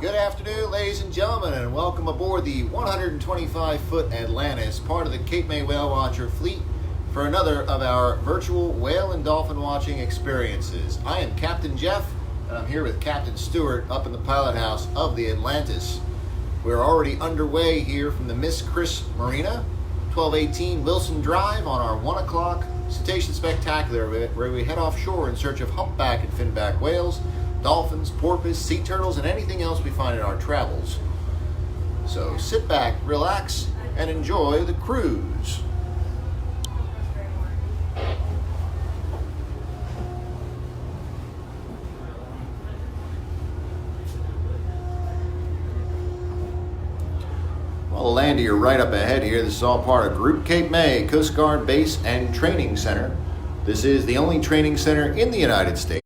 Good afternoon, ladies and gentlemen, and welcome aboard the 125-foot Atlantis, part of the Cape May Whale Watcher fleet, for another of our virtual whale and dolphin watching experiences. I am Captain Jeff, and I'm here with Captain Stewart up in the pilot house of the Atlantis. We're already underway here from the Miss Chris Marina, 1218 Wilson Drive, on our 1 o'clock Cetacean Spectacular, where we head offshore in search of humpback and finback whales, dolphins, porpoise, sea turtles, and anything else we find in our travels. So sit back, relax, and enjoy the cruise. Well, the land you're right up ahead here. This is all part of Group Cape May Coast Guard Base and Training Center. This is the only training center in the United States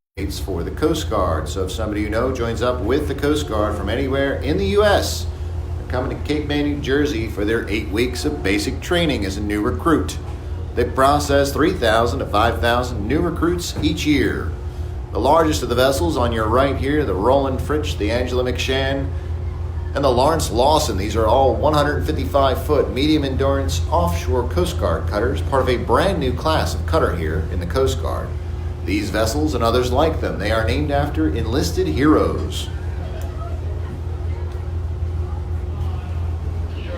for the Coast Guard. So if somebody you know joins up with the Coast Guard from anywhere in the U.S., they're coming to Cape May, New Jersey for their 8 weeks of basic training as a new recruit. They process 3,000 to 5,000 new recruits each year. The largest of the vessels on your right here, the Roland Fritsch, the Angela McShann, and the Lawrence Lawson. These are all 155-foot medium endurance offshore Coast Guard cutters, part of a brand new class of cutter here in the Coast Guard. These vessels and others like them, they are named after enlisted heroes. Good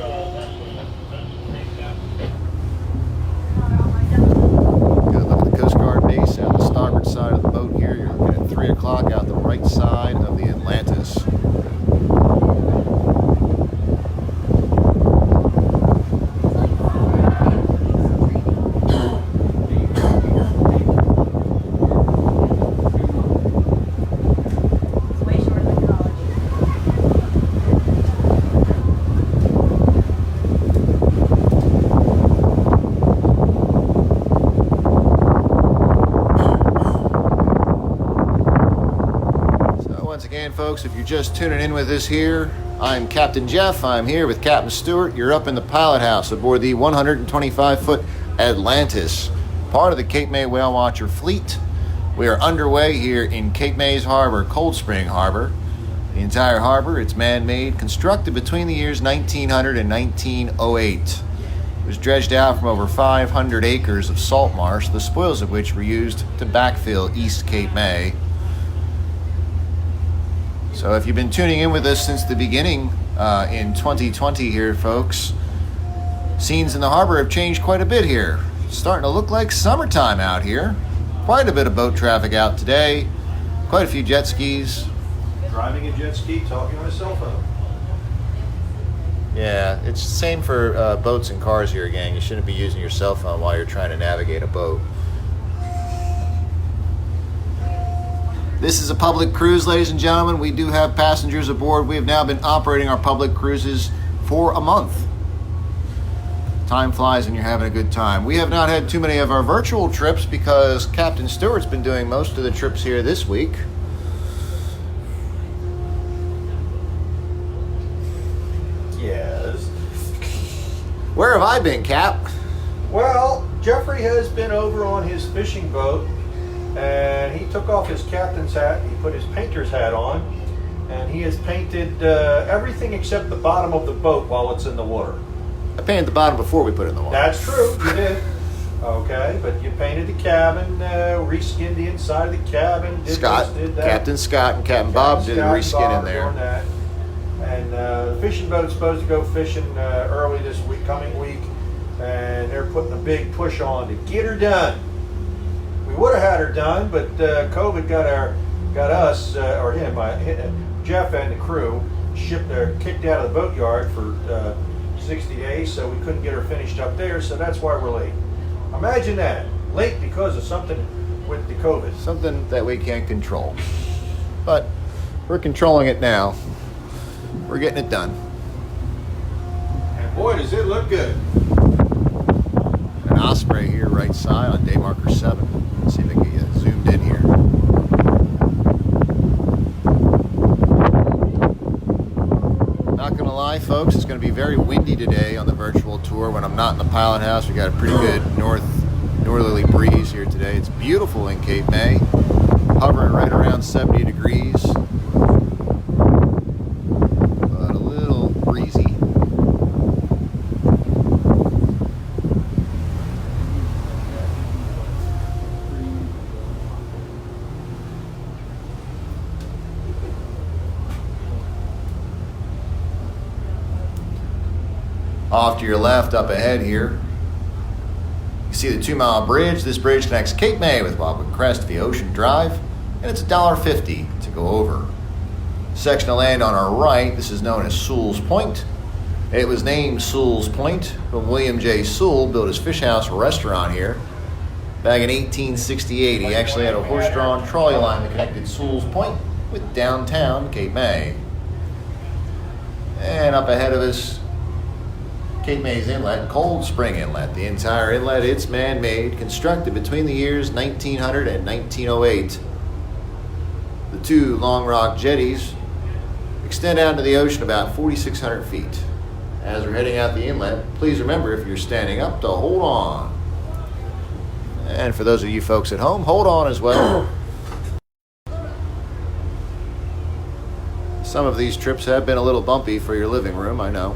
look at the Coast Guard base out the starboard side of the boat here. You're looking at 3 o'clock out the right side of the Atlantis. Once again, folks, if you're just tuning in with us here, I'm Captain Jeff. I'm here with Captain Stewart. You're up in the pilot house aboard the 125-foot Atlantis, part of the Cape May Whale Watcher fleet. We are underway here in Cape May's harbor, Cold Spring Harbor. The entire harbor, it's man-made, constructed between the years 1900 and 1908. It was dredged out from over 500 acres of salt marsh, the spoils of which were used to backfill East Cape May. So if you've been tuning in with us since the beginning in 2020 here, folks, scenes in the harbor have changed quite a bit here. It's starting to look like summertime out here. Quite a bit of boat traffic out today. Quite a few jet skis. Driving a jet ski, talking on a cell phone. Yeah, it's the same for boats and cars here, gang. You shouldn't be using your cell phone while you're trying to navigate a boat. This is a public cruise, ladies and gentlemen. We do have passengers aboard. We have now been operating our public cruises for a month. Time flies and you're having a good time. We have not had too many of our virtual trips because Captain Stewart's been doing most of the trips here this week. Yes. Where have I been, Cap? Well, Jeffrey has been over on his fishing boat, and he took off his captain's hat, he put his painter's hat on, and he has painted everything except the bottom of the boat while it's in the water. I painted the bottom before we put it in the water. That's true, you did. Okay, but you painted the cabin, reskinned the inside of the cabin, did Scott, this, did that. Captain Scott and Captain Bob did the reskin in there. That. And the fishing boat's supposed to go fishing early this week, coming week, and they're putting a big push on to get her done. We would have had her done, but COVID got us, or him, Jeff and the crew, kicked out of the boatyard for 60 days, so we couldn't get her finished up there, so that's why we're late. Imagine that, late because of something with the COVID. Something that we can't control. But we're controlling it now. We're getting it done. And boy, does it look good. An osprey here, right side on day marker 7. Let's see if I can get you zoomed in here. Not gonna lie, folks, it's gonna be very windy today on the virtual tour when I'm not in the pilot house. We got a pretty good northerly breeze here today. It's beautiful in Cape May, hovering right around 70 degrees. Off to your left, up ahead here, you see the 2-mile bridge. This bridge connects Cape May with Wildwood Crest via Ocean Drive, and it's $1.50 to go over. Section of land on our right, this is known as Sewell's Point. It was named Sewell's Point when William J. Sewell built his fish house restaurant here. Back in 1868, he actually had a horse-drawn trolley line that connected Sewell's Point with downtown Cape May. And up ahead of us, Cape May's Inlet, Cold Spring Inlet. The entire inlet, it's man-made, constructed between the years 1900 and 1908. The 2 Long Rock jetties extend out into the ocean about 4,600 feet. As we're heading out the inlet, please remember, if you're standing up, to hold on. And for those of you folks at home, hold on as well. Some of these trips have been a little bumpy for your living room, I know.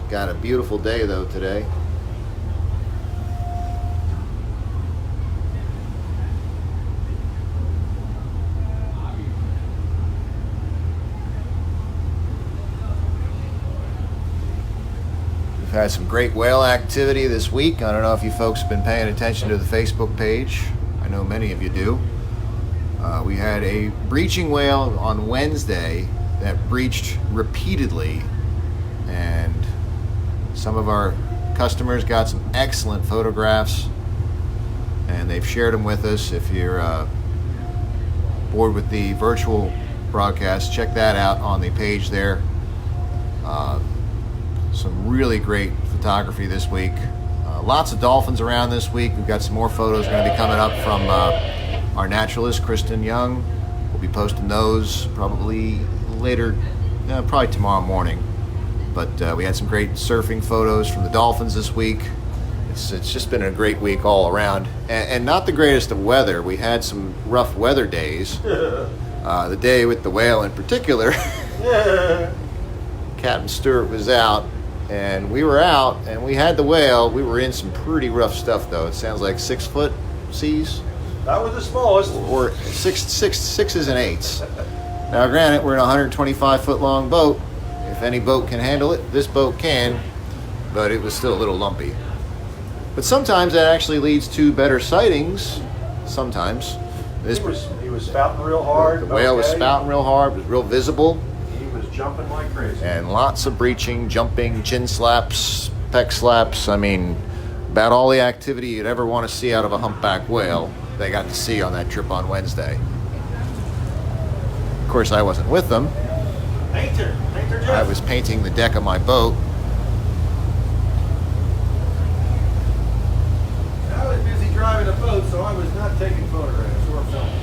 Got a beautiful day though today. We've had some great whale activity this week. I don't know if you folks have been paying attention to the Facebook page. I know many of you do. We had a breaching whale on Wednesday that breached repeatedly, and some of our customers got some excellent photographs, and they've shared them with us. If you're bored with the virtual broadcast, check that out on the page there. Some really great photography this week. Lots of dolphins around this week. We've got some more photos going to be coming up from our naturalist, Kristen Young. We'll be posting those probably later, probably tomorrow morning. But we had some great surfing photos from the dolphins this week. It's just been a great week all around. And not the greatest of weather. We had some rough weather days. The day with the whale in particular. Captain Stewart was out, and we were out, and we had the whale. We were in some pretty rough stuff, though. It sounds like 6-foot seas. That was the smallest. Or sixes and eights. Now, granted, we're in a 125-foot long boat. If any boat can handle it, this boat can, but it was still a little lumpy. But sometimes that actually leads to better sightings. Sometimes. He was spouting real hard. The whale was spouting real hard. It was real visible. He was jumping like crazy. And lots of breaching, jumping, chin slaps, peck slaps. I mean, about all the activity you'd ever want to see out of a humpback whale, they got to see on that trip on Wednesday. Of course, I wasn't with them. Painter Jeff. I was painting the deck of my boat. I was busy driving a boat, so I was not taking photographs or filming.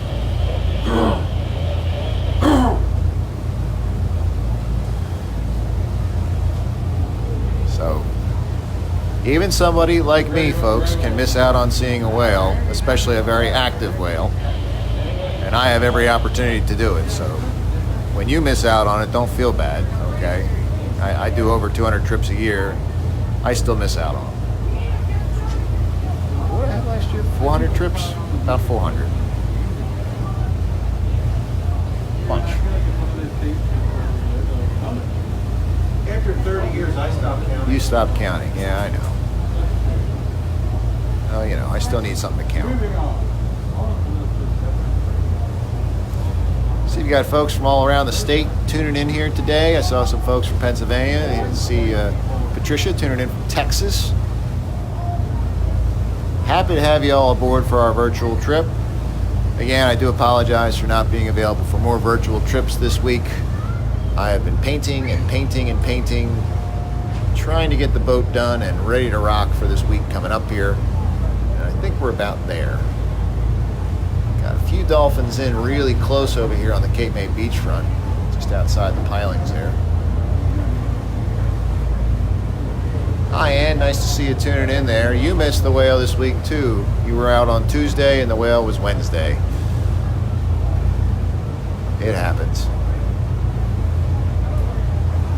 So, even somebody like me, folks, can miss out on seeing a whale, especially a very active whale. And I have every opportunity to do it, so when you miss out on it, don't feel bad, okay? I do over 200 trips a year. I still miss out on them. What did I have last year? 400 trips? About 400. Bunch. After 30 years, I stopped counting. You stopped counting. Yeah, I know. Oh, you know, I still need something to count. See, you got folks from all around the state tuning in here today. I saw some folks from Pennsylvania. You see Patricia tuning in from Texas. Happy to have you all aboard for our virtual trip. Again, I do apologize for not being available for more virtual trips this week. I have been painting and painting and painting, trying to get the boat done and ready to rock for this week coming up here. And I think we're about there. Got a few dolphins in really close over here on the Cape May beachfront, just outside the pilings there. Hi, Ann. Nice to see you tuning in there. You missed the whale this week, too. You were out on Tuesday, and the whale was Wednesday. It happens.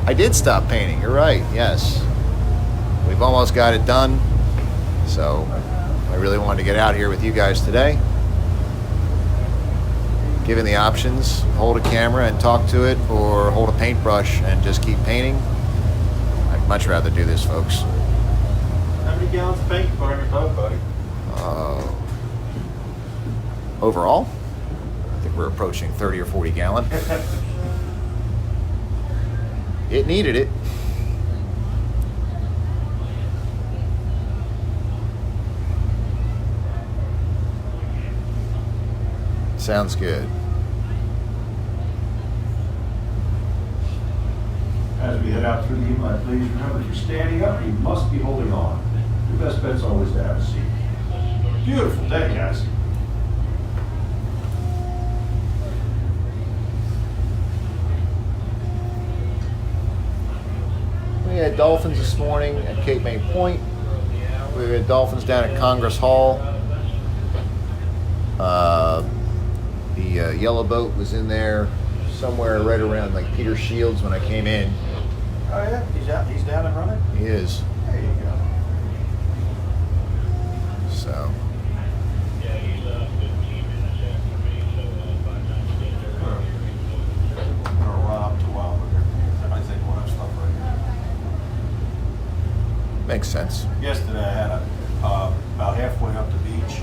I did stop painting. You're right. Yes. We've almost got it done. So I really wanted to get out here with you guys today. given the options, hold a camera and talk to it, or hold a paintbrush and just keep painting, I'd much rather do this, folks. How many gallons of paint you put on your boat, buddy? Overall, I think we're approaching 30 or 40 gallon. It needed it. Sounds good. As we head out through the inlet, please remember if you're standing up, you must be holding on. Your best bet's always to have a seat. Beautiful day, guys. We had dolphins this morning at Cape May Point. We had dolphins down at Congress Hall. The yellow boat was in there somewhere right around like Peter Shields when I came in. Oh yeah, he's down and running? He is. There you go. So. I'm gonna run up to Wildwood. I think we'll have stuff right here. Makes sense. Yesterday I had about halfway up the beach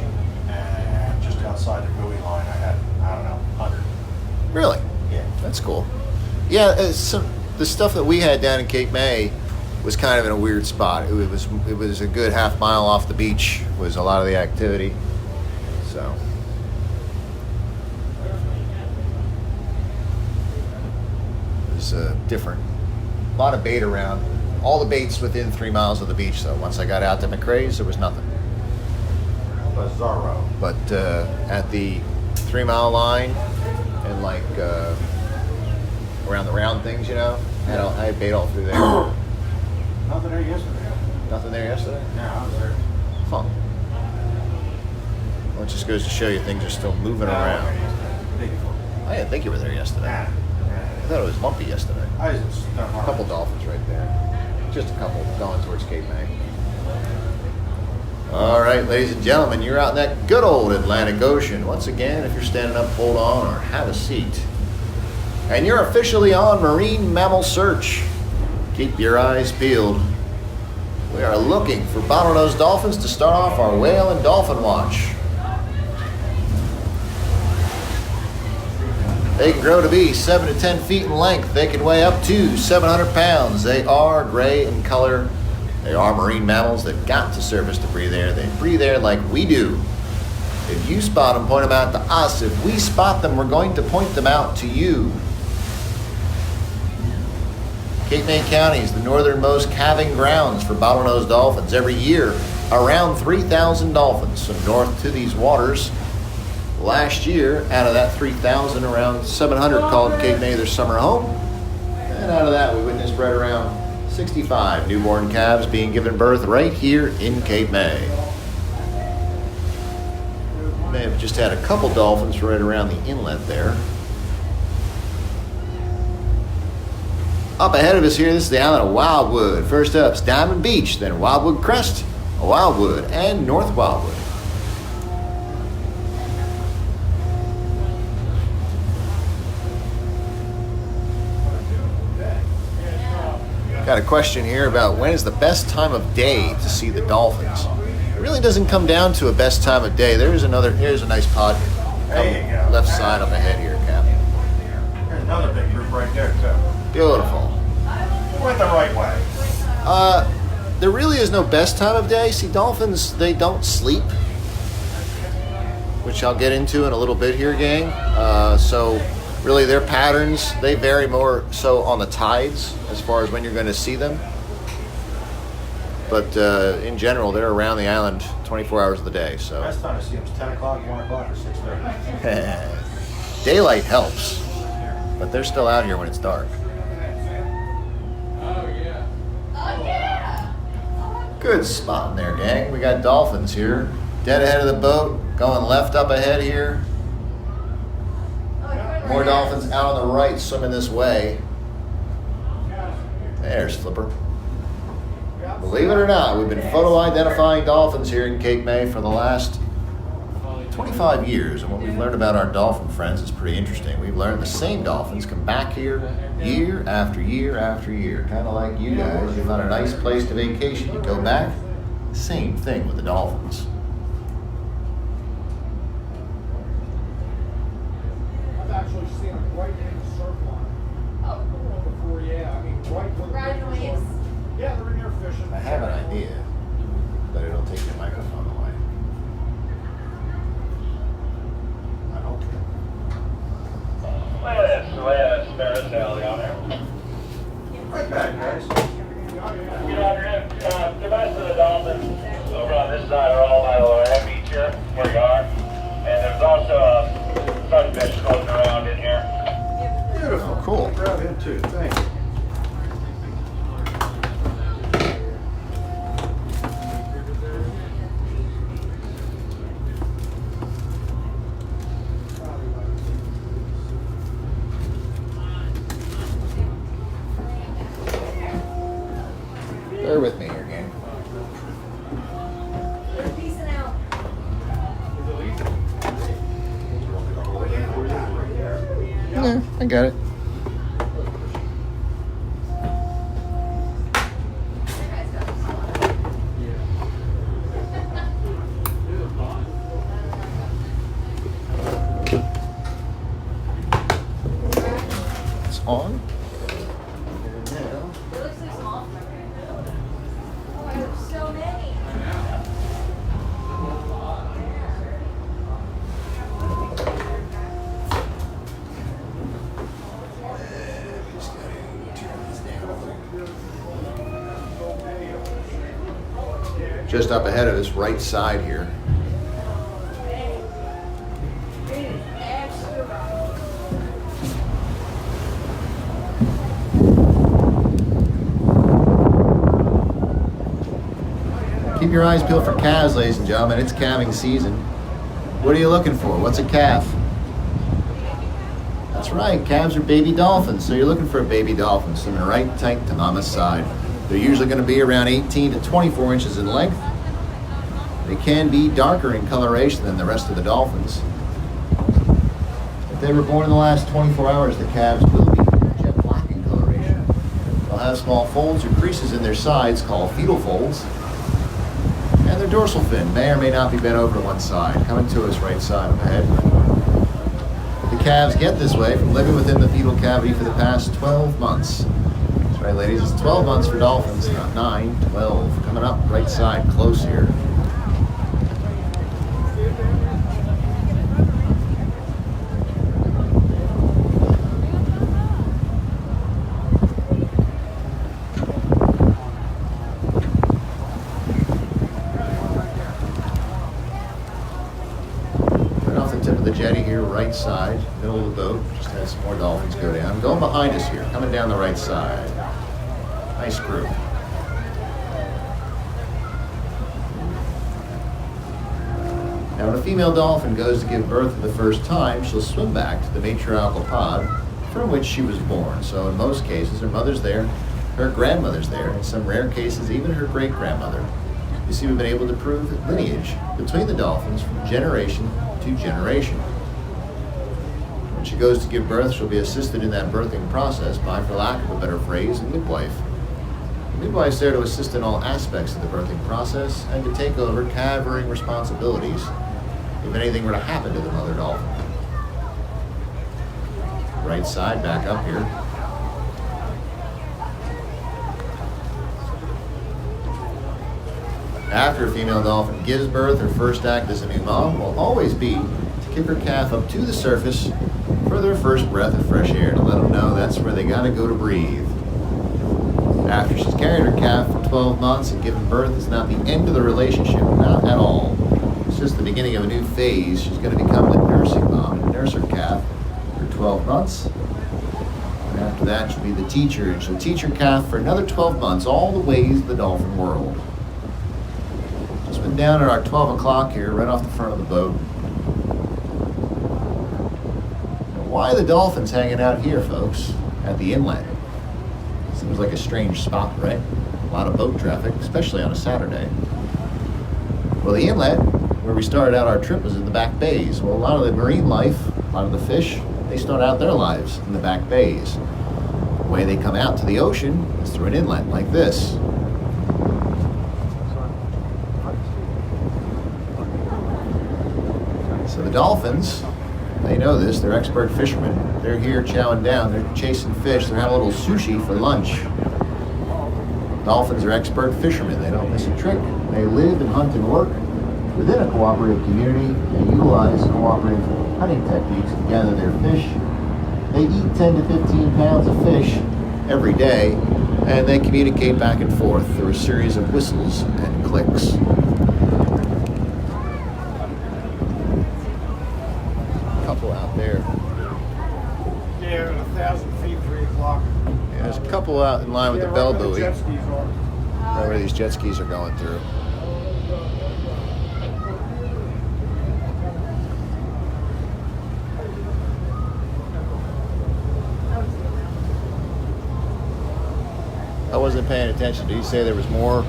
and just outside the buoy line I had, I don't know, 100. Really? Yeah. That's cool. Yeah, the stuff that we had down in Cape May was kind of in a weird spot. It was a good half mile off the beach was a lot of the activity. So. It was different. A lot of bait around. All the baits within 3 miles of the beach, though. Once I got out to McRae's, there was nothing. Bizarro. But at the 3 mile line and like around the round things, you know, I had bait all through there. Nothing there yesterday. Nothing there yesterday? Yeah, I was there. Huh. Well, it just goes to show you things are still moving around. I didn't think you were there yesterday. I thought it was lumpy yesterday. I just A couple dolphins right there. Just a couple going towards Cape May. All right, ladies and gentlemen, you're out in that good old Atlantic Ocean. Once again, if you're standing up, hold on or have a seat. And you're officially on Marine Mammal Search. Keep your eyes peeled. We are looking for bottlenose dolphins to start off our Whale and Dolphin Watch. They can grow to be 7 to 10 feet in length. They can weigh up to 700 pounds. They are gray in color. They are marine mammals. They've got to surface to breathe air. They breathe air like we do. If you spot them, point them out to us. If we spot them, we're going to point them out to you. Cape May County is the northernmost calving grounds for bottlenose dolphins. Every year, around 3,000 dolphins swim north to these waters. Last year, out of that 3,000, around 700 called Cape May their summer home. And out of that, we witnessed right around 65 newborn calves being given birth right here in Cape May. We may have just had a couple dolphins right around the inlet there. Up ahead of us here, this is the island of Wildwood. First up is Diamond Beach, then Wildwood Crest, Wildwood, and North Wildwood. Got a question here about when is the best time of day to see the dolphins. It really doesn't come down to a best time of day. Here's a nice pod. There you go. Left side up ahead here, Cap. There's another big group right there, too. Beautiful. Went the right way. There really is no best time of day. See, dolphins, they don't sleep, which I'll get into in a little bit here, gang. So really their patterns, they vary more so on the tides as far as when you're going to see them. But in general, they're around the island 24 hours of the day. So Last time I see them was 10 o'clock, 1 o'clock, or 6:30. daylight helps, but they're still out here when it's dark. Good spot in there, gang. We got dolphins here. Dead ahead of the boat, going left up ahead here. More dolphins out on the right swimming this way. There's Flipper. Believe it or not, we've been photo identifying dolphins here in Cape May for the last 25 years, and what we've learned about our dolphin friends is pretty interesting. We've learned the same dolphins come back here year after year after year. Kind of like you guys, you found a nice place to vacation, you go back, same thing with the dolphins. I've actually seen them right in the surf line. Oh, before, yeah. I mean, right where the Right in the breakers waves? are. Yeah, they're in there fishing. I have an idea, but it'll take the microphone away. I don't care. Ferris down there. Right back, guys. You know, the rest of the dolphins over on this side are all by the land beach here, where you are. And there's also sunfish floating around in here. Beautiful. Cool. Grab him too. Thanks. Bear with me here, gang. They're peacing out. Yeah, I got it. It's on. It looks so small. Oh, there's so many. Just up ahead of us, right side here. Keep your eyes peeled for calves, ladies and gentlemen. It's calving season. What are you looking for? What's a calf? That's right, calves are baby dolphins. So you're looking for a baby dolphin swimming right tight to mama's side. They're usually going to be around 18 to 24 inches in length. They can be darker in coloration than the rest of the dolphins. If they were born in the last 24 hours, the calves will be jet black in coloration. They'll have small folds or creases in their sides called fetal folds. And their dorsal fin may or may not be bent over to one side. Coming to us right side up ahead. The calves get this way from living within the fetal cavity for the past 12 months. That's right, ladies, it's 12 months for dolphins, not 9, 12. Coming up right side, close here. The jetty here, right side, middle of the boat. Just had some more dolphins go down. Going behind us here, coming down the right side. Nice crew. Now, when a female dolphin goes to give birth for the first time, she'll swim back to the matriarchal pod from which she was born. So in most cases, her mother's there, her grandmother's there, in some rare cases, even her great-grandmother. You see, we've been able to prove lineage between the dolphins from generation to generation. When she goes to give birth, she'll be assisted in that birthing process by, for lack of a better phrase, a midwife. The midwife's there to assist in all aspects of the birthing process and to take over calf-rearing responsibilities if anything were to happen to the mother dolphin. Right side, back up here. After a female dolphin gives birth, her first act as a new mom will always be to kick her calf up to the surface for their first breath of fresh air to let them know that's where they gotta go to breathe. After she's carried her calf for 12 months and given birth, it's not the end of the relationship, not at all. It's just the beginning of a new phase. She's gonna become the nursing mom and nurse her calf for 12 months. And after that, she'll be the teacher, and she'll teach her calf for another 12 months all the ways of the dolphin world. Just been down at our 12 o'clock here, right off the front of the boat. Now, why are the dolphins hanging out here, folks, at the inlet? Seems like a strange spot, right? A lot of boat traffic, especially on a Saturday. Well, the inlet where we started out our trip was in the back bays. Well, a lot of the marine life, a lot of the fish, they start out their lives in the back bays. The way they come out to the ocean is through an inlet like this. So the dolphins, they know this, they're expert fishermen. They're here chowing down, they're chasing fish, they're having a little sushi for lunch. Dolphins are expert fishermen, they don't miss a trick. They live and hunt and work within a cooperative community. They utilize cooperative hunting techniques to gather their fish. They eat 10 to 15 pounds of fish every day, and they communicate back and forth through a series of whistles and clicks. Couple out there. Yeah, 1,000 feet, 3 o'clock. Yeah, there's a couple out in line with the bell buoy. Jet skis are. Right where these jet skis are going through. I wasn't paying attention. Did you say there was more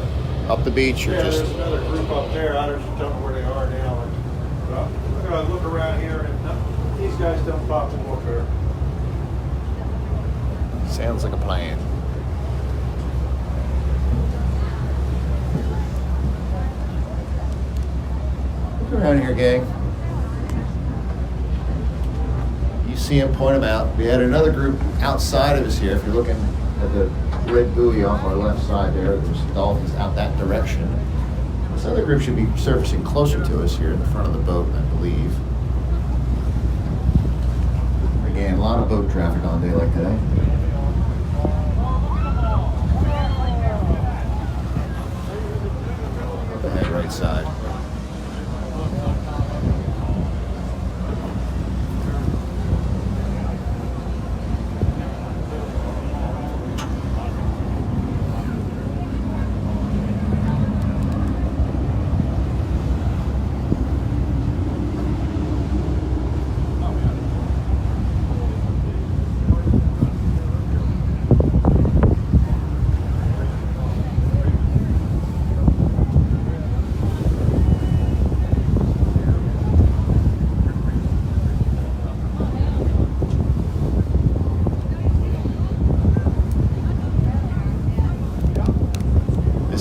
up the beach, or Yeah, just? there's another group up there. I just don't know where they are now. We're going to look around here, and these guys don't pop and walk there. Sounds like a plan. Look around here, gang. You see them, point them out. We had another group outside of us here. If you're looking at the red buoy off our left side there, there's dolphins out that direction. This other group should be surfacing closer to us here in the front of the boat, I believe. Again, a lot of boat traffic on a day like today. Up ahead, right side.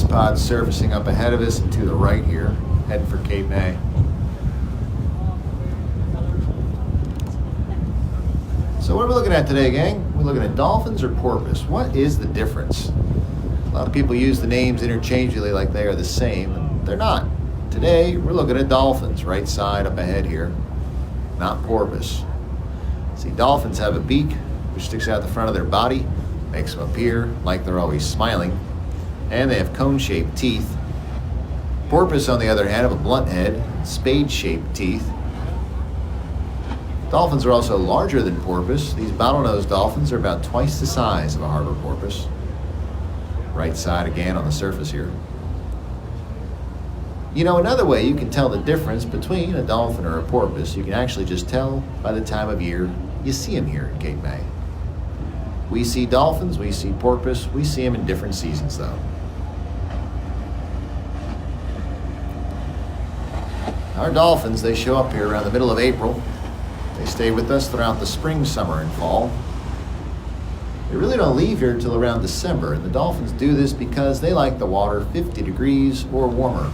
Pod surfacing up ahead of us and to the right here, heading for Cape May. So what are we looking at today, gang? We're looking at dolphins or porpoise. What is the difference? A lot of people use the names interchangeably like they are the same, and they're not. Today, we're looking at dolphins, right side up ahead here, not porpoise. See, dolphins have a beak, which sticks out the front of their body, makes them appear like they're always smiling. And they have cone-shaped teeth. Porpoise, on the other hand, have a blunt head, spade-shaped teeth. Dolphins are also larger than porpoise. These bottlenose dolphins are about twice the size of a harbor porpoise. Right side again on the surface here. You know, another way you can tell the difference between a dolphin or a porpoise, you can actually just tell by the time of year you see them here in Cape May. We see dolphins, we see porpoise, we see them in different seasons though. Our dolphins, they show up here around the middle of April. They stay with us throughout the spring, summer, and fall. They really don't leave here until around December, and the dolphins do this because they like the water 50 degrees or warmer.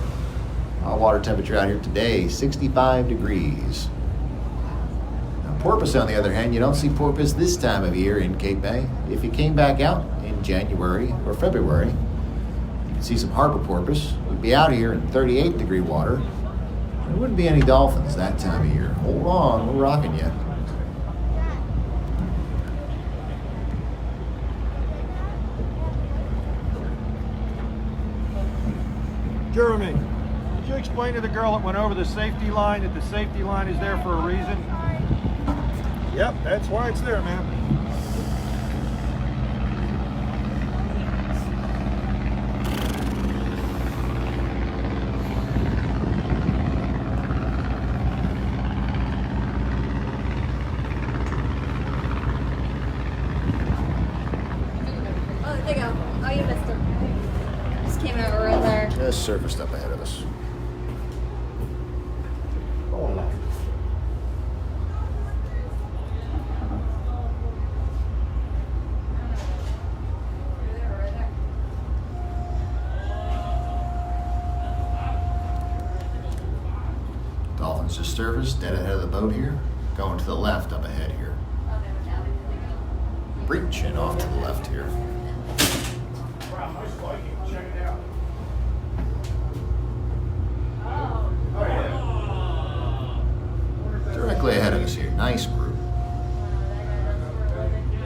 Our water temperature out here today, 65 degrees. Now, porpoise, on the other hand, you don't see porpoise this time of year in Cape May. If you came back out in January or February, you could see some harbor porpoise. We'd be out here in 38-degree water. There wouldn't be any dolphins that time of year. Hold on, we're rocking you. Jeremy, did you explain to the girl that went over the safety line that the safety line is there for a reason? Yep, that's why it's there, man. Oh, there you go. Oh, you missed him. Just came out real there. Just surfaced up ahead of us. Dolphins just surfaced dead ahead of the boat here, going to the left up ahead here. Breaching off to the left here. Wow, nice Viking. Check it out. Directly ahead of us here. Nice group.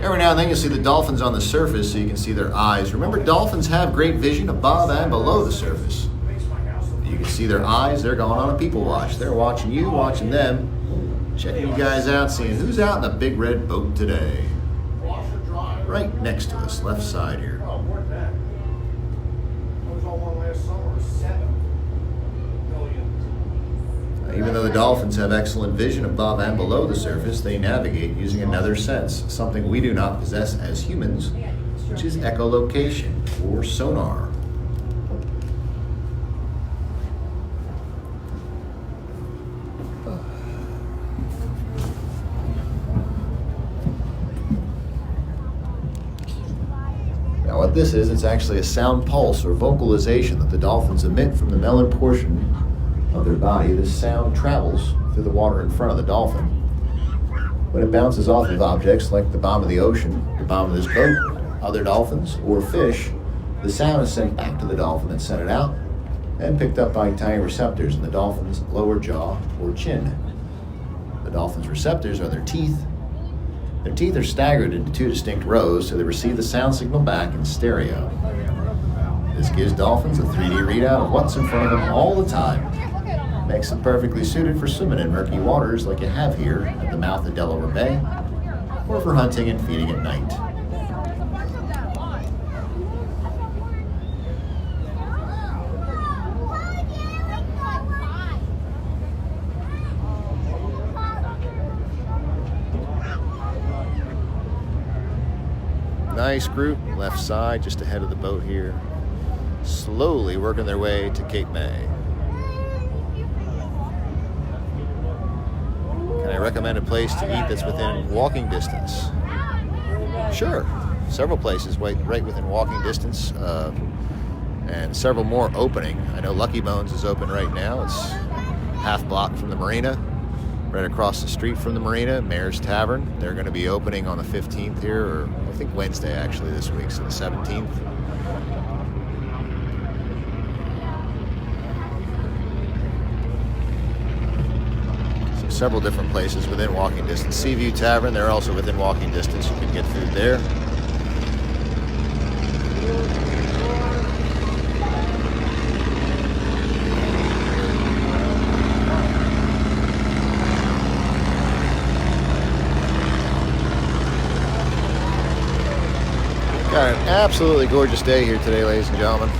Every now and then you'll see the dolphins on the surface so you can see their eyes. Remember, dolphins have great vision above and below the surface. You can see their eyes. They're going on a people watch. They're watching you, watching them, checking you guys out, seeing who's out in the big red boat today. Right next to us, left side here. Oh, more than that. I was on one last summer, 7 million. Even though the dolphins have excellent vision above and below the surface, they navigate using another sense, something we do not possess as humans, which is echolocation, or sonar. Now what this is, it's actually a sound pulse or vocalization that the dolphins emit from the melon portion of their body. This sound travels through the water in front of the dolphin. When it bounces off of objects like the bottom of the ocean, the bottom of this boat, other dolphins, or fish, the sound is sent back to the dolphin that sent it out and picked up by tiny receptors in the dolphin's lower jaw or chin. The dolphin's receptors are their teeth. Their teeth are staggered into 2 distinct rows so they receive the sound signal back in stereo. This gives dolphins a 3D readout of what's in front of them all the time. Makes them perfectly suited for swimming in murky waters like you have here at the mouth of Delaware Bay, or for hunting and feeding at night. Nice group, left side, just ahead of the boat here, slowly working their way to Cape May. Can I recommend a place to eat that's within walking distance? Sure, several places right within walking distance, and several more opening. I know Lucky Bones is open right now. It's half block from the marina, right across the street from the marina, Mayor's Tavern. They're going to be opening on the 15th here, or I think Wednesday actually this week, so the 17th. So several different places within walking distance. Seaview Tavern, they're also within walking distance. You can get food there. Got an absolutely gorgeous day here today, ladies and gentlemen.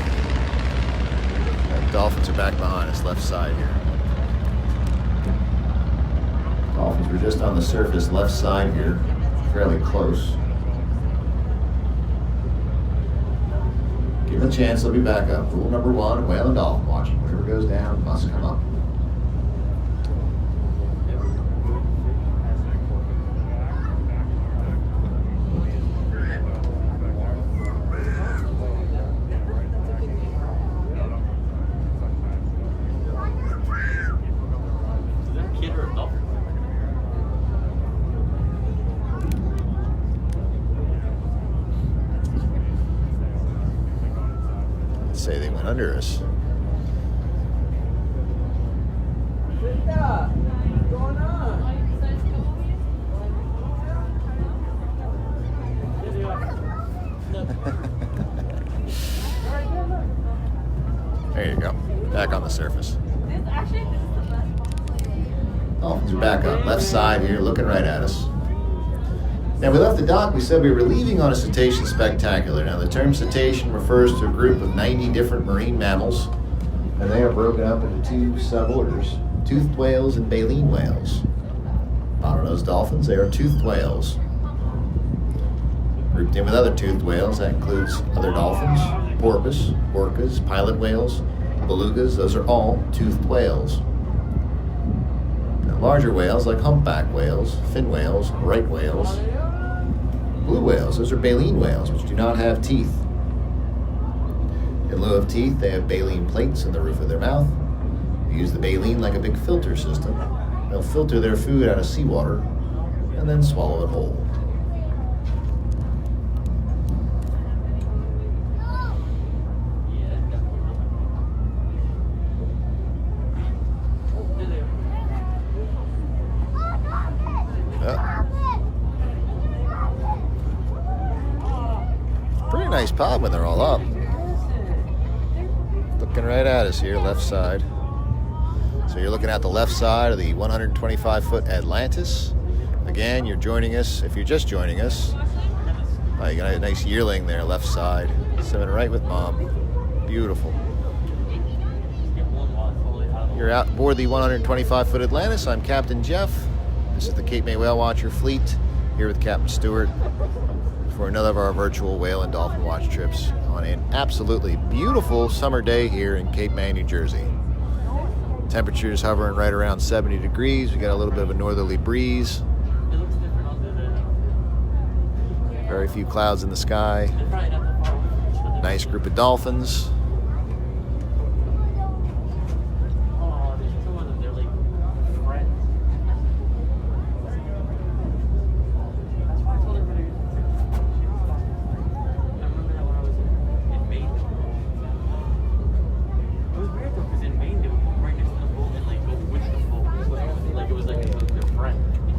The dolphins are back behind us, left side here. Dolphins were just on the surface, left side here, fairly close. Give them a chance, they'll be back up. Rule number 1, whale and dolphin watching. Whatever goes down must come up. Say they went under us. What's going on? There you go. Back on the surface. Dolphins are back up. Left side here, looking right at us. Now, we left the dock, we said we were leaving on a cetacean spectacular. Now, the term cetacean refers to a group of 90 different marine mammals, and they are broken up into 2 suborders, toothed whales and baleen whales. Bottlenose dolphins, they are toothed whales. Grouped in with other toothed whales, that includes other dolphins, porpoise, orcas, pilot whales, belugas, those are all toothed whales. Now, larger whales like humpback whales, fin whales, right whales, blue whales, those are baleen whales, which do not have teeth. In lieu of teeth, they have baleen plates in the roof of their mouth. They use the baleen like a big filter system. They'll filter their food out of seawater and then swallow it whole. Pretty nice pod when they're all up. Looking right at us here, left side. So you're looking at the left side of the 125-foot Atlantis. Again, you're joining us. If you're just joining us, you got a nice yearling there, left side, swimming right with mom. Beautiful. You're out aboard the 125-foot Atlantis. I'm Captain Jeff. This is the Cape May Whale Watcher fleet, here with Captain Stewart for another of our virtual Whale and Dolphin Watch trips on an absolutely beautiful summer day here in Cape May, New Jersey. Temperatures hovering right around 70 degrees. We got a little bit of a northerly breeze. Very few clouds in the sky. Nice group of dolphins.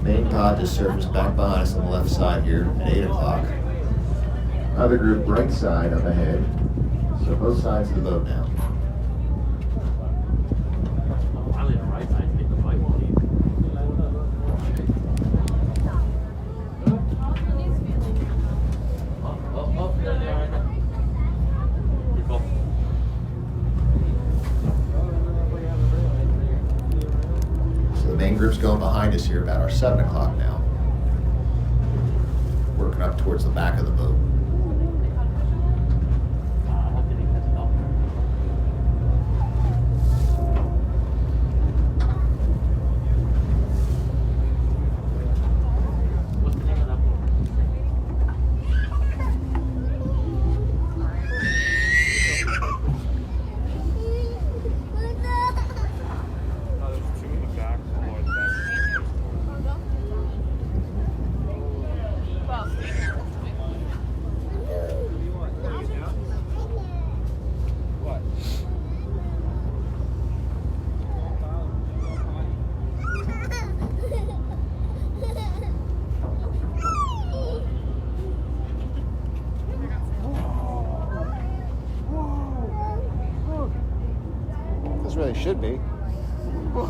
Main pod just surfaced back behind us on the left side here at 8 o'clock. Other group right side up ahead. So both sides of the boat now. So the main group's going behind us here about our 7 o'clock now. Working up towards the back of the boat. Really should be. There you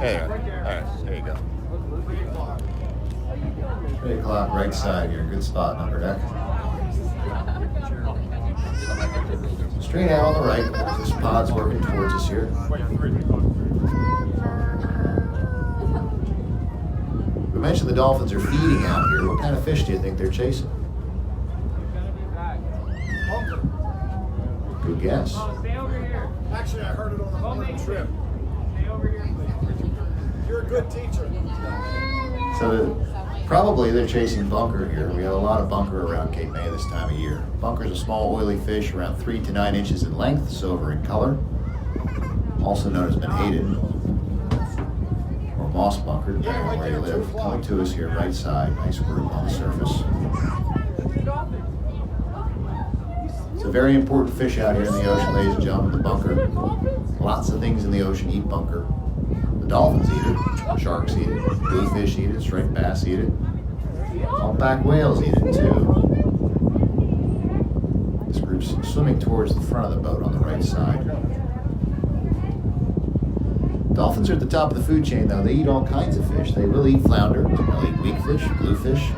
are. Alright, there you go. 3 o'clock, right side here. Good spot, upper deck. Straight out on the right. This pod's working towards us here. We mentioned the dolphins are feeding out here. What kind of fish do you think they're chasing? Good guess. Actually, I heard it on the trip. Stay over here, please. You're a good teacher. So probably they're chasing bunker here. We have a lot of bunker around Cape May this time of year. Bunker is a small oily fish around 3 to 9 inches in length, silver in color, also known as menhaden or moss bunker, depending on where you live. Coming to us here, right side, nice group on the surface. It's a very important fish out here in the ocean, ladies and gentlemen, the bunker. Lots of things in the ocean eat bunker. The dolphins eat it, sharks eat it, bluefish eat it, striped bass eat it. Humpback whales eat it too. This group's swimming towards the front of the boat on the right side. Dolphins are at the top of the food chain though. They eat all kinds of fish. They will eat flounder, they'll eat weakfish, bluefish,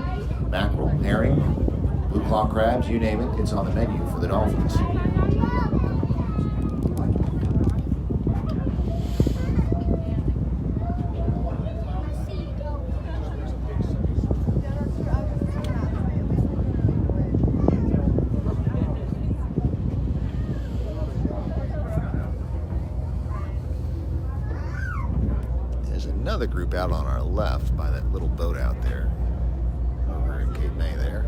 mackerel, herring, blue claw crabs, you name it, it's on the menu for the dolphins. There's another group out on our left by that little boat out there, over in Cape May there.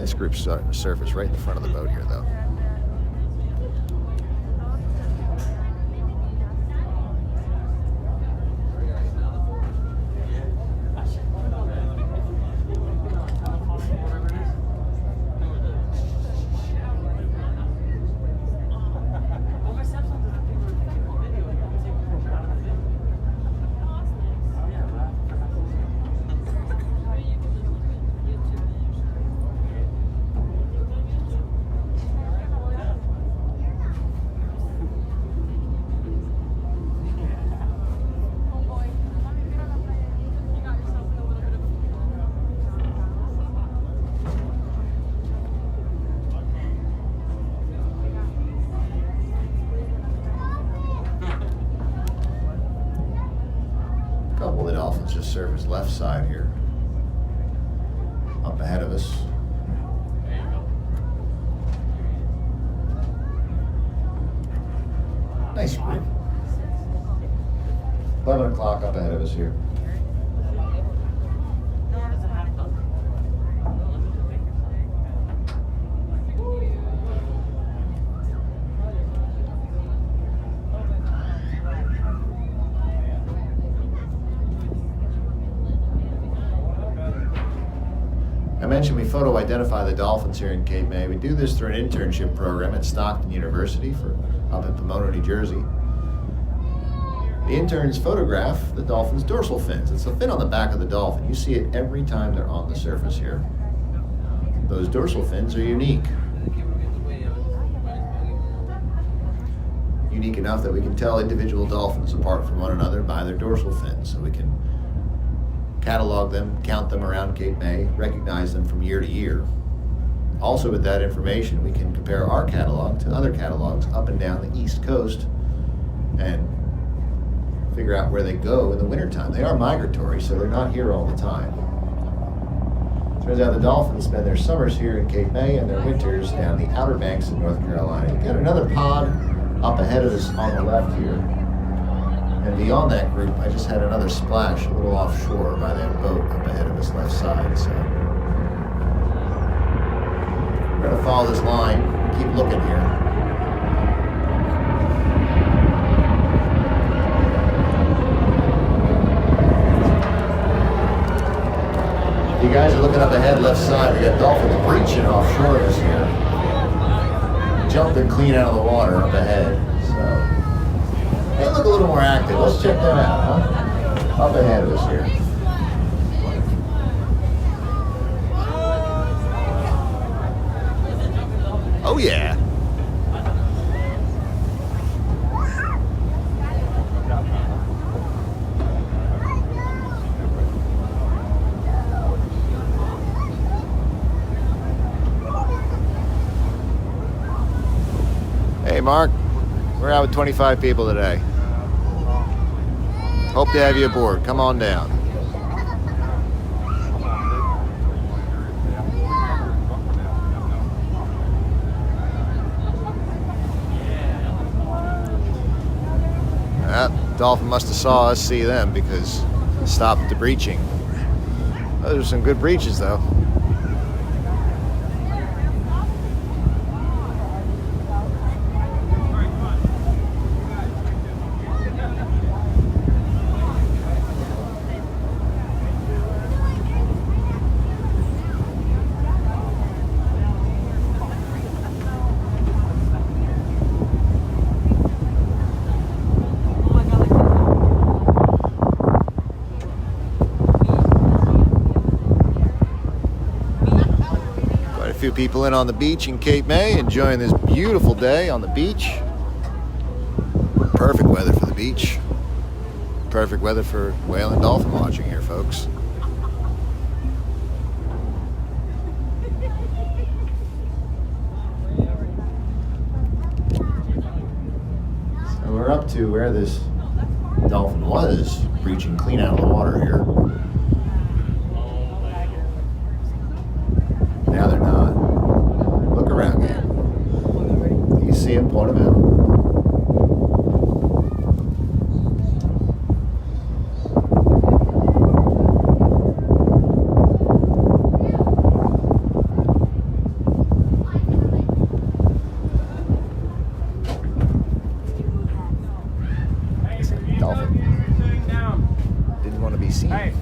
This group's starting to surface right in front of the boat here, though. dolphins just surfaced left side here. Up ahead of us. Nice group. 11 o'clock up ahead of us here. I mentioned we photo identify the dolphins here in Cape May. We do this through an internship program at Stockton University up in Pomona, New Jersey. The interns photograph the dolphin's dorsal fins. It's the fin on the back of the dolphin. You see it every time they're on the surface here. Those dorsal fins are unique. Unique enough that we can tell individual dolphins apart from one another by their dorsal fins. So we can catalog them, count them around Cape May, recognize them from year to year. Also with that information, we can compare our catalog to other catalogs up and down the East Coast and figure out where they go in the wintertime. They are migratory, so they're not here all the time. Turns out the dolphins spend their summers here in Cape May and their winters down the Outer Banks of North Carolina. We've got another pod up ahead of us on the left here. And beyond that group, I just had another splash a little offshore by that boat up ahead of us left side. So we're going to follow this line, keep looking here. You guys are looking up ahead left side. We got dolphins breaching offshore this year. Jumping clean out of the water up ahead. So they look a little more active. Let's check them out, huh? Up ahead of us here. Oh yeah. Hey Mark, we're out with 25 people today. Hope to have you aboard. Come on down. That dolphin must have saw us see them because it stopped the breaching. Those are some good breaches though. Few people in on the beach in Cape May, enjoying this beautiful day on the beach. Perfect weather for the beach. Perfect weather for whale and dolphin watching here, folks. So we're up to where this dolphin was breaching clean out of the water here. Now they're not. Look around again. Do you see him? Point him out. Dolphin didn't want to be seen. Hey.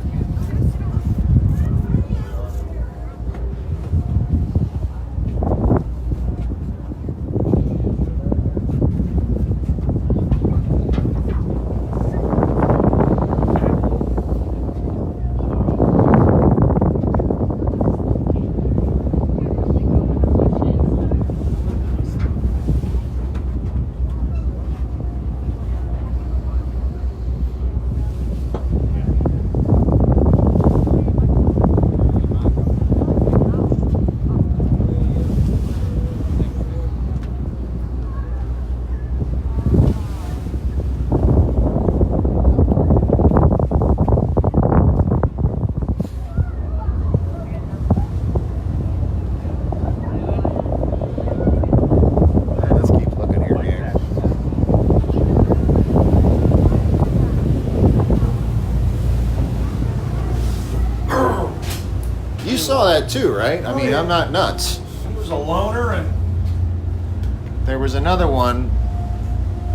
saw that too, right? I mean, yeah. I'm not nuts. He was a loner, and There was another one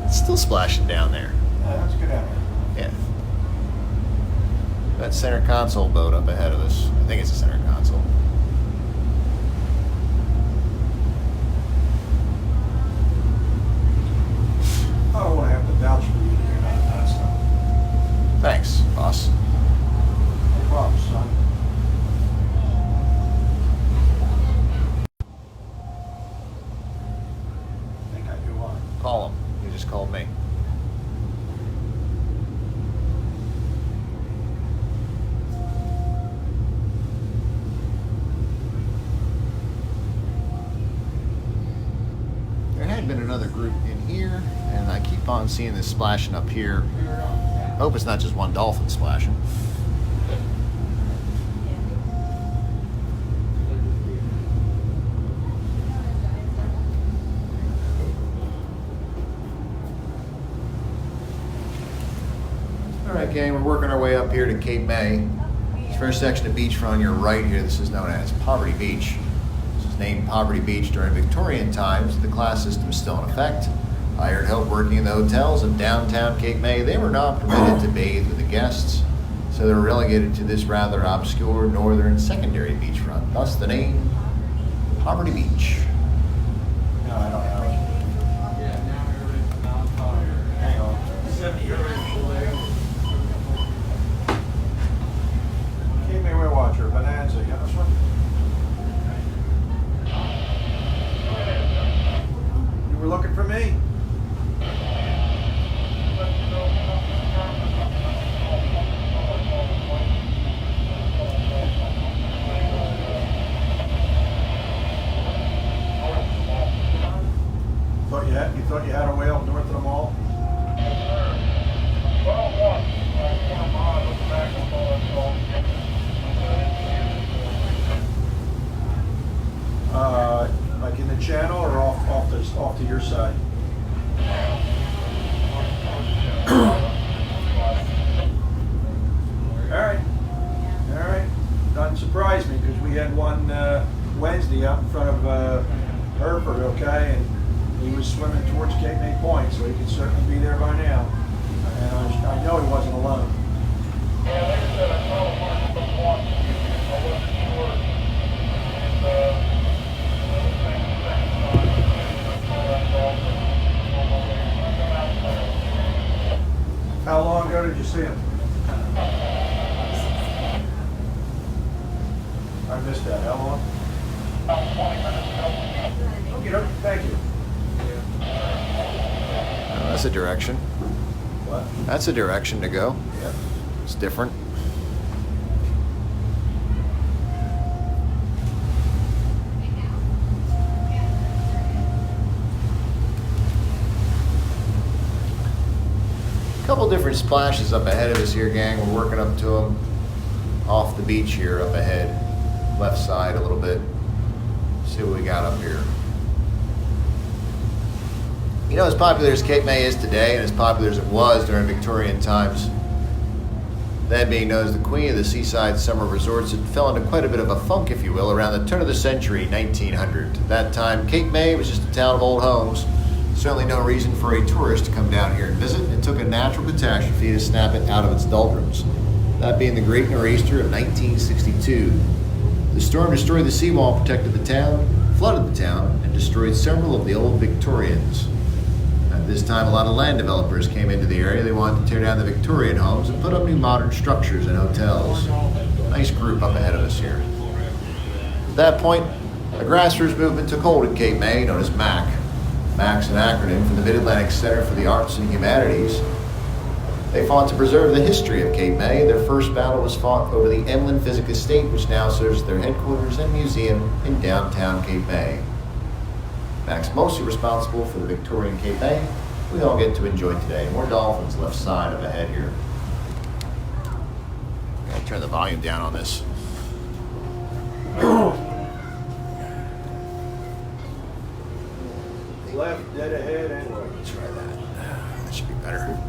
that's still splashing down there. let's get out of here. Yeah. That center console boat up ahead of us. I think it's a center console. I don't want to have to vouch for you here, not stuff. Thanks, boss. No problem, son. I think I do want. Call him. He just called me. There had been another group in here, and I keep on seeing this splashing up here. I hope it's not just one dolphin splashing. Alright gang, we're working our way up here to Cape May. This first section of beachfront on your right here, this is known as Poverty Beach. This is named Poverty Beach during Victorian times. The class system is still in effect. Hired help working in the hotels of downtown Cape May. They were not permitted to bathe with the guests, so they were relegated to this rather obscure northern secondary beachfront. Thus the name Poverty Beach. No, I don't know. Hang on. Cape May Whale Watcher, Bonanza. You got this one? You were looking for me? You thought you had a whale north of the mall? Like in the channel or off to your side? All right. Doesn't surprise me because we had one Wednesday out in front of Hereford, okay, and he was swimming towards Cape May Point, so he could certainly be there by now. And I know he wasn't alone. Yeah, like I said, I saw Mark from Watch. I wasn't sure. And, How long ago did you see him? I missed that. How long? about 20 minutes ago. Okay, thank you. Oh, that's a direction. What? That's a direction to go. Yeah. It's different. Couple different splashes up ahead of us here, gang. We're working up to them off the beach here up ahead, left side a little bit. See what we got up here. You know, as popular as Cape May is today, and as popular as it was during Victorian times, that being known as the queen of the seaside summer resorts, it fell into quite a bit of a funk, if you will, around the turn of the century, 1900. At that time, Cape May was just a town of old homes. Certainly no reason for a tourist to come down here and visit. It took a natural catastrophe to snap it out of its doldrums. That being the Great Nor'easter of 1962. The storm destroyed the seawall, protected the town, flooded the town, and destroyed several of the old Victorians. At this time, a lot of land developers came into the area. They wanted to tear down the Victorian homes and put up new modern structures and hotels. Nice group up ahead of us here. At that point, a grassroots movement took hold at Cape May, known as MAC. MAC's an acronym for the Mid-Atlantic Center for the Arts and Humanities. They fought to preserve the history of Cape May. Their first battle was fought over the Emlyn Physic Estate, which now serves as their headquarters and museum in downtown Cape May. MAC's mostly responsible for the Victorian Cape May we all get to enjoy today. More dolphins left side up ahead here. I gotta turn the volume down on this. Left, dead ahead, anyway. Let's try that. That should be better.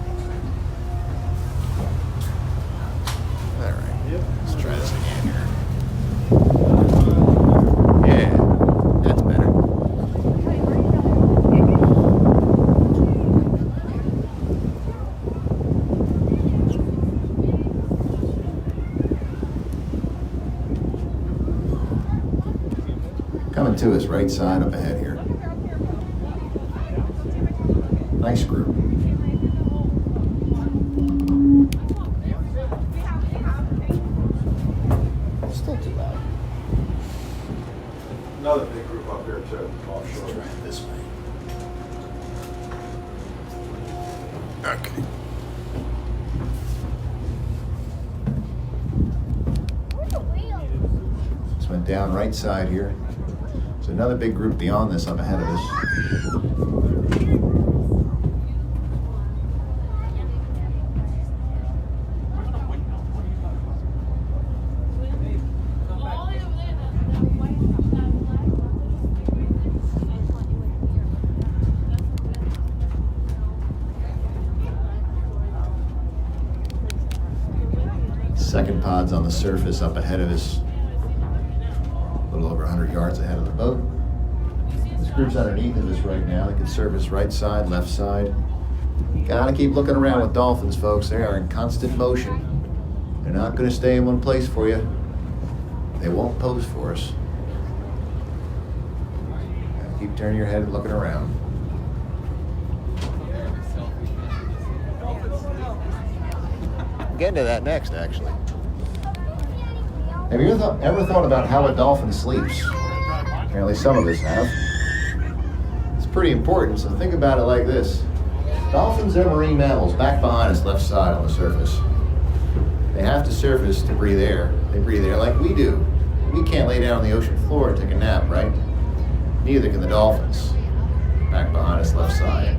All right. Yep. Let's try this again here. Coming to us right side up ahead here. Nice group. Still too loud. Another big group up here too, offshore. Try it this way. Okay. Just went down right side here. There's another big group beyond this up ahead of us. Second pod's on the surface up ahead of us, a little over 100 yards ahead of the boat. This group's underneath of us right now. They can surface right side, left side. Gotta keep looking around with dolphins, folks. They are in constant motion. They're not gonna stay in one place for you. They won't pose for us. Gotta keep turning your head and looking around. We'll get into that next, actually. Have you ever thought about how a dolphin sleeps? Apparently some of us have. It's pretty important, so think about it like this. Dolphins are marine mammals, back behind us, left side on the surface. They have to surface to breathe air. They breathe air like we do. We can't lay down on the ocean floor and take a nap, right? Neither can the dolphins. Back behind us, left side.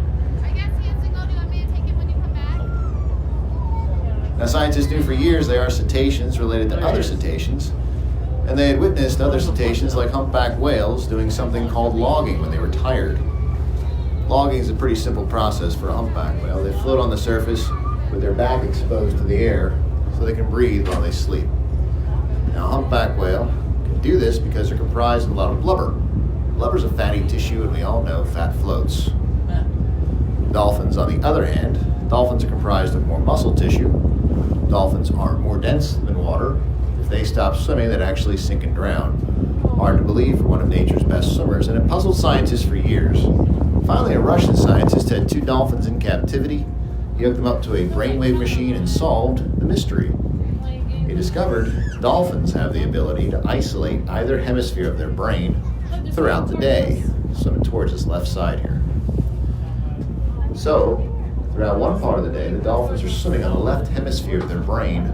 Now, scientists knew for years they are cetaceans related to other cetaceans, and they had witnessed other cetaceans like humpback whales doing something called logging when they were tired. Logging is a pretty simple process for a humpback whale. They float on the surface with their back exposed to the air so they can breathe while they sleep. Now, a humpback whale can do this because they're comprised of a lot of blubber. Blubber's a fatty tissue, and we all know fat floats. Dolphins, on the other hand, dolphins are comprised of more muscle tissue. Dolphins are more dense than water. If they stop swimming, they'd actually sink and drown. Hard to believe for one of nature's best swimmers, and it puzzled scientists for years. Finally, a Russian scientist had 2 dolphins in captivity. He hooked them up to a brainwave machine and solved the mystery. He discovered dolphins have the ability to isolate either hemisphere of their brain throughout the day. Swimming towards this left side here. So, throughout one part of the day, the dolphins are swimming on the left hemisphere of their brain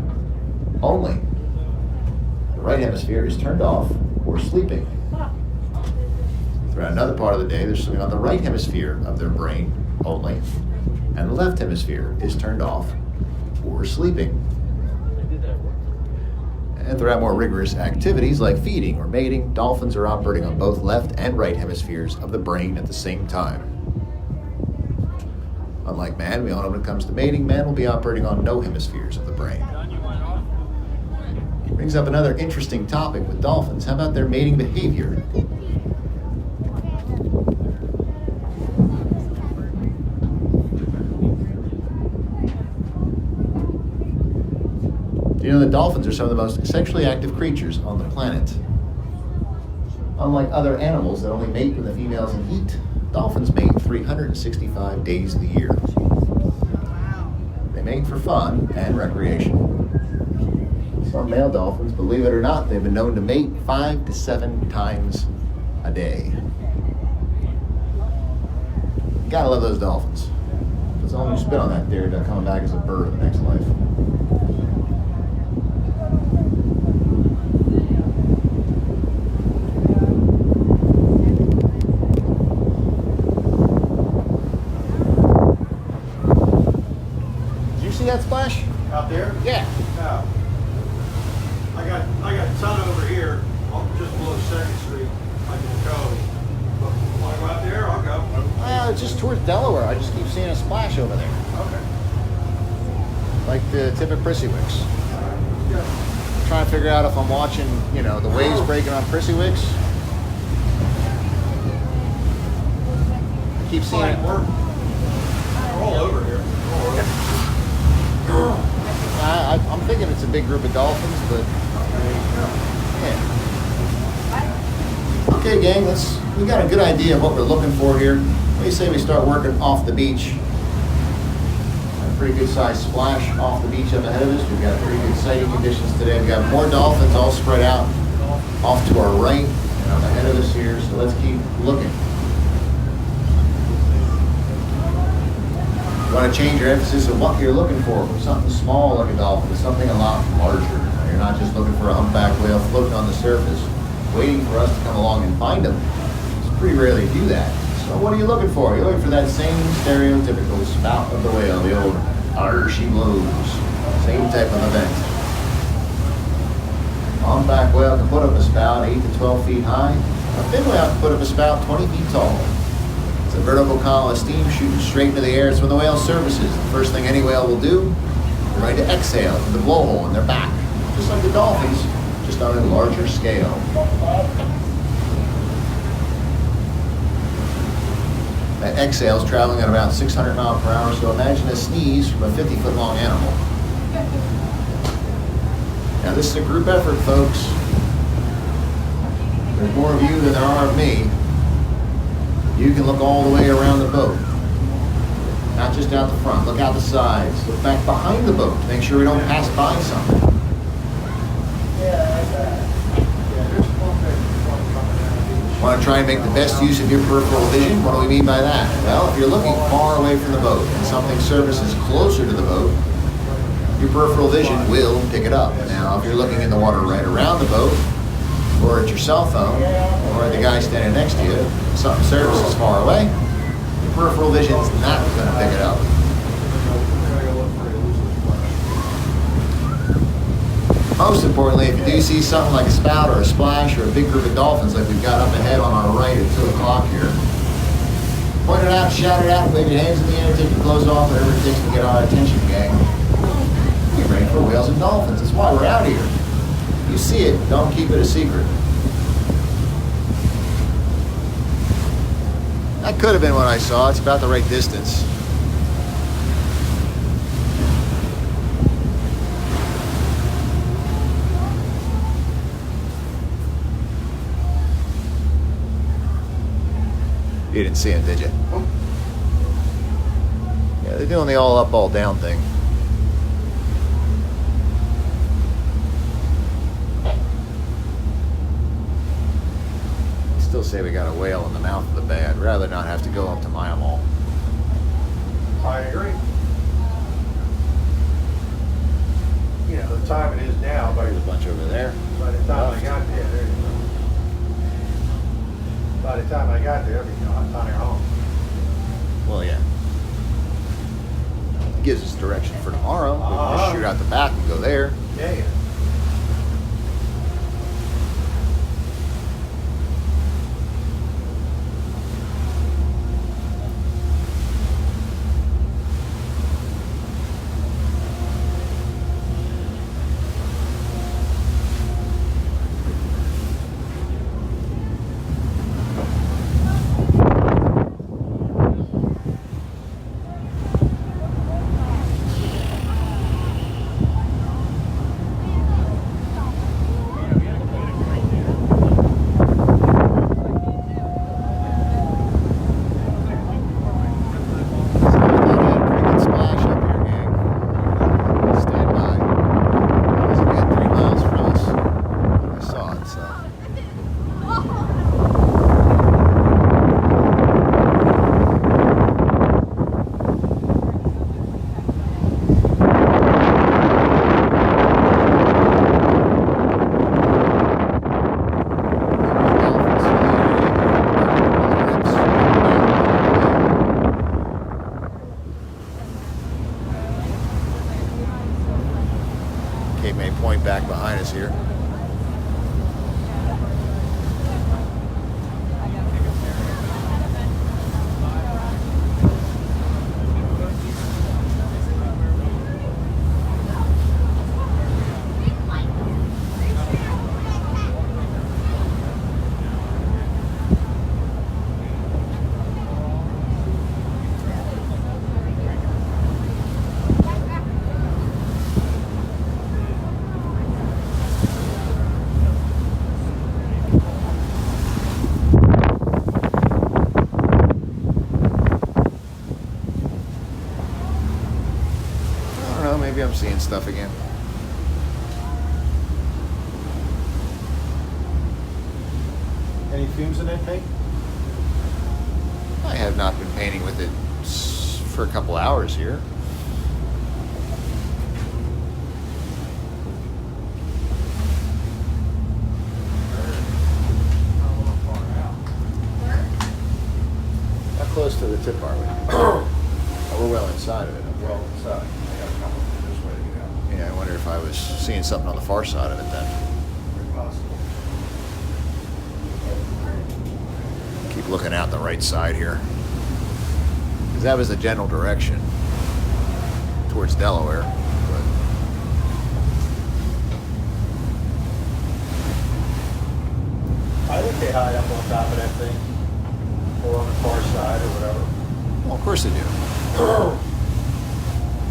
only. The right hemisphere is turned off or sleeping. Throughout another part of the day, they're swimming on the right hemisphere of their brain only, and the left hemisphere is turned off or sleeping. And throughout more rigorous activities like feeding or mating, dolphins are operating on both left and right hemispheres of the brain at the same time. Unlike man, we all know when it comes to mating, man will be operating on no hemispheres of the brain. Brings up another interesting topic with dolphins. How about their mating behavior? You know that dolphins are some of the most sexually active creatures on the planet. Unlike other animals that only mate when the female's in heat, dolphins mate 365 days of the year. They mate for fun and recreation. Some male dolphins, believe it or not, they've been known to mate 5 to 7 times a day. Gotta love those dolphins. As long as you spit on that, they're coming back as a bird in the next life. That splash? Out there? Yeah. No. I got a ton over here, just below 2nd Street. I can go. But want to go out there? I'll go. Just towards Delaware. I just keep seeing a splash over there. Okay. Like the tip of Prissywicks. Yeah. Trying to figure out if I'm watching, the waves breaking on Prissywicks. I keep seeing it. We're all over here. I'm thinking it's a big group of dolphins, but yeah. Okay, gang, we got a good idea of what we're looking for here. What do you say we start working off the beach? A pretty good sized splash off the beach up ahead of us. We've got pretty good sighting conditions today. We've got more dolphins all spread out off to our right and up ahead of us here, so let's keep looking. You want to change your emphasis of what you're looking for from something small like a dolphin to something a lot larger. You're not just looking for a humpback whale floating on the surface, waiting for us to come along and find them. It's pretty rarely do that. So what are you looking for? You're looking for that same stereotypical spout of the whale, the old "arr, she blows," same type of event. Humpback whale can put up a spout 8 to 12 feet high. A fin whale can put up a spout 20 feet tall. It's a vertical column of steam shooting straight into the air. It's when the whale surfaces. The first thing any whale will do, they're going to exhale through the blowhole in their back, just like the dolphins, just on a larger scale. That exhale is traveling at about 600 miles per hour, so imagine a sneeze from a 50-foot long animal. Now this is a group effort, folks. There's more of you than there are of me. You can look all the way around the boat, not just out the front. Look out the sides. Look back behind the boat to make sure we don't pass by something. Want to try and make the best use of your peripheral vision? What do we mean by that? Well, if you're looking far away from the boat and something surfaces closer to the boat, your peripheral vision will pick it up. Now, if you're looking in the water right around the boat, or at your cell phone, or at the guy standing next to you, something surfaces far away, your peripheral vision is not going to pick it up. Most importantly, if you do see something like a spout or a splash or a big group of dolphins like we've got up ahead on our right at 2 o'clock here, point it out, shout it out, wave your hands in the air, take your clothes off, whatever it takes to get our attention, gang. We're ready for whales and dolphins. That's why we're out here. You see it, don't keep it a secret. That could have been what I saw. It's about the right distance. You didn't see him, did you? Yeah, they're doing the all up, all down thing. Still say we got a whale in the mouth of the bay. I'd rather not have to go up to Mile Mall. I agree. You know, the time it is now, There's a bunch over there. by the time I got there, there you go. By the time I got there, you know, I'm on their home. Well, yeah. It gives us direction for tomorrow. We can just shoot out the back and go there. Yeah, yeah. Cape May Point back behind us here. I'm seeing stuff again. Any fumes in that paint? I have not been painting with it for a couple hours here. How close to the tip are we? Oh, we're well inside of it. Well, inside. I got a couple this way to get out. Yeah, I wonder if I was seeing something on the far side of it then. Very possible. Keep looking out the right side here. Because that was the general direction towards Delaware. But I think they hide up on top of that thing. Or on the far side or whatever. well, of course they do.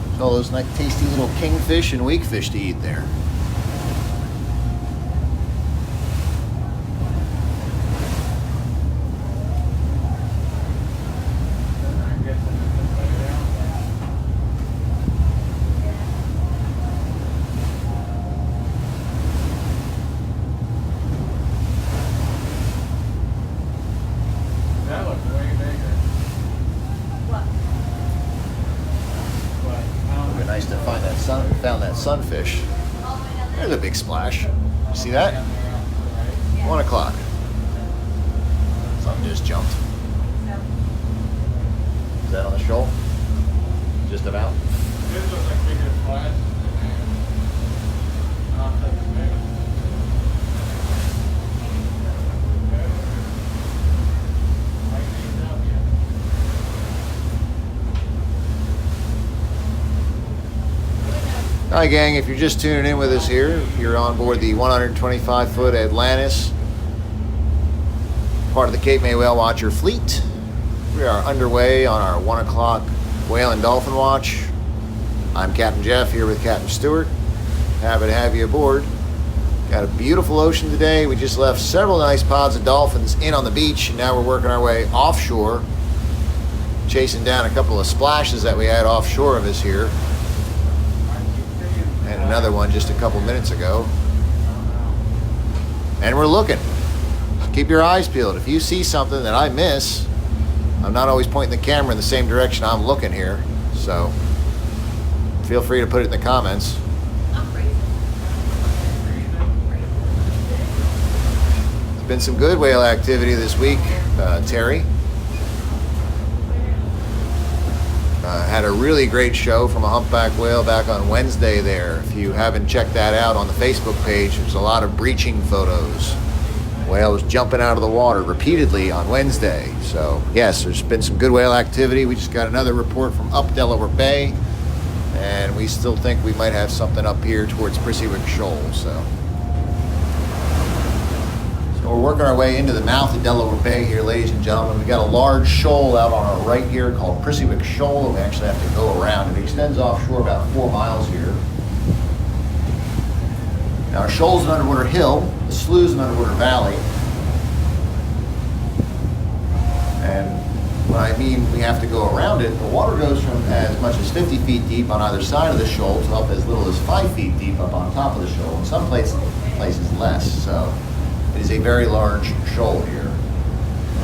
There's all those nice tasty little kingfish and weakfish to eat there. That looks way bigger. What? But, Would be nice to found that sunfish. All the way down there? There's a big splash. You see that? 1 o'clock. Something just jumped. Is that on the shoal? Just about. This looks like bigger flat. Not that big. Hi gang, if you're just tuning in with us here, you're on board the 125-foot Atlantis, part of the Cape May Whale Watcher fleet. We are underway on our 1 o'clock Whale and Dolphin Watch. I'm Captain Jeff here with Captain Stewart. Happy to have you aboard. Got a beautiful ocean today. We just left several nice pods of dolphins in on the beach, and now we're working our way offshore, chasing down a couple of splashes that we had offshore of us here. And another one just a couple minutes ago. And we're looking. Keep your eyes peeled. If you see something that I miss, I'm not always pointing the camera in the same direction I'm looking here. So feel free to put it in the comments. I'm freezing. There's been some good whale activity this week. Terry had a really great show from a humpback whale back on Wednesday there. If you haven't checked that out on the Facebook page, there's a lot of breaching photos. Whale was jumping out of the water repeatedly on Wednesday. So yes, there's been some good whale activity. We just got another report from up Delaware Bay, and we still think we might have something up here towards Prissy-Wick Shoal. So we're working our way into the mouth of Delaware Bay here, ladies and gentlemen. We got a large shoal out on our right here called Prissy-Wick Shoal. We actually have to go around. It extends offshore about 4 miles here. Now our shoal's an underwater hill. The slough's an underwater valley. And when I mean we have to go around it, the water goes from as much as 50 feet deep on either side of the shoal to up as little as 5 feet deep up on top of the shoal. In some places less. So it is a very large shoal here.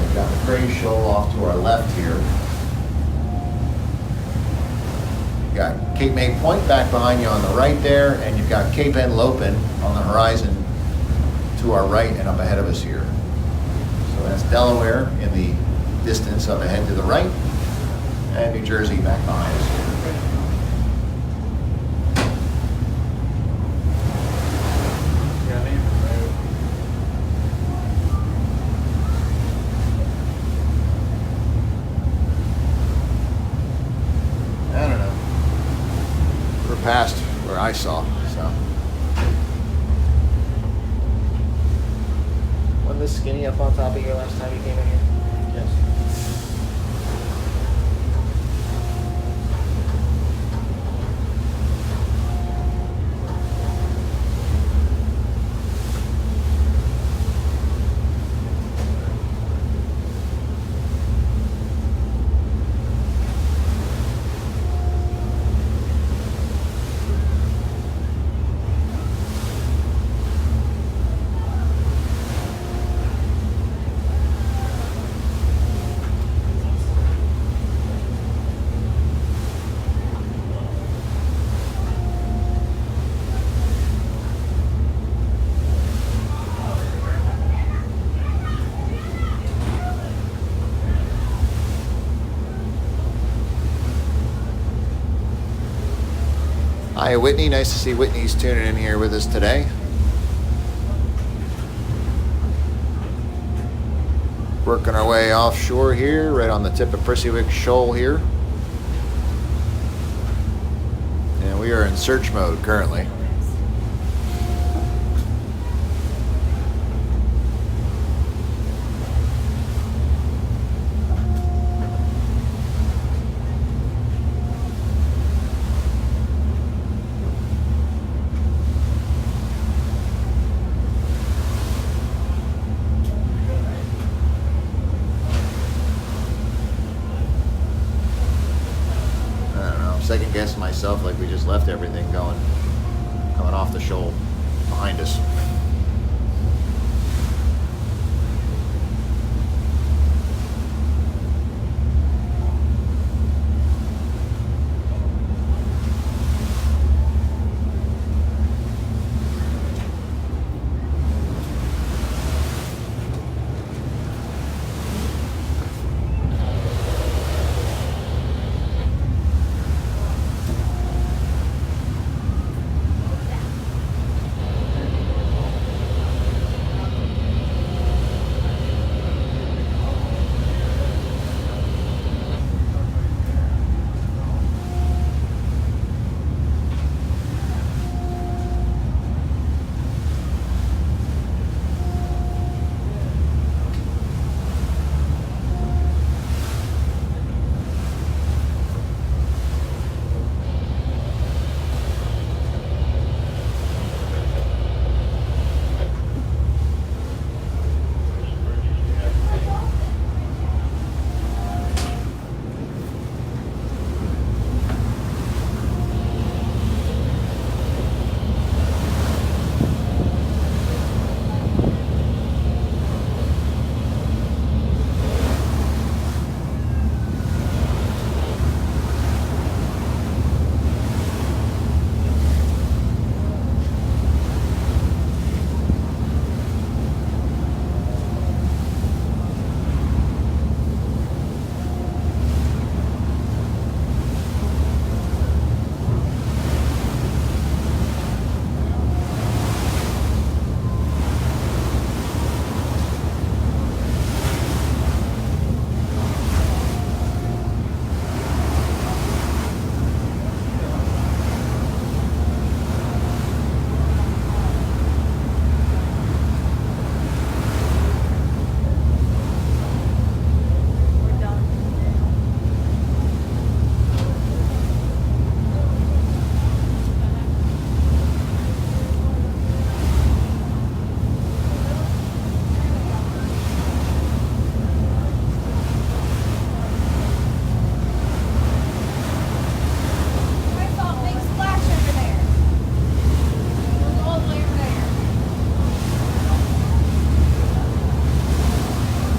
We've got the Gray Shoal off to our left here. You've got Cape May Point back behind you on the right there, and you've got Cape Lopin on the horizon to our right and up ahead of us here. So that's Delaware in the distance up ahead to the right, and New Jersey back behind us here. Past where I saw, so. Wasn't this skinny up on top of here last time you came in here? Yes. Hi, Whitney. Nice to see Whitney's tuning in here with us today. Working our way offshore here, right on the tip of Prissy Shoal here. And we are in search mode currently. Second guessing myself like we just left everything coming off the shoal behind us.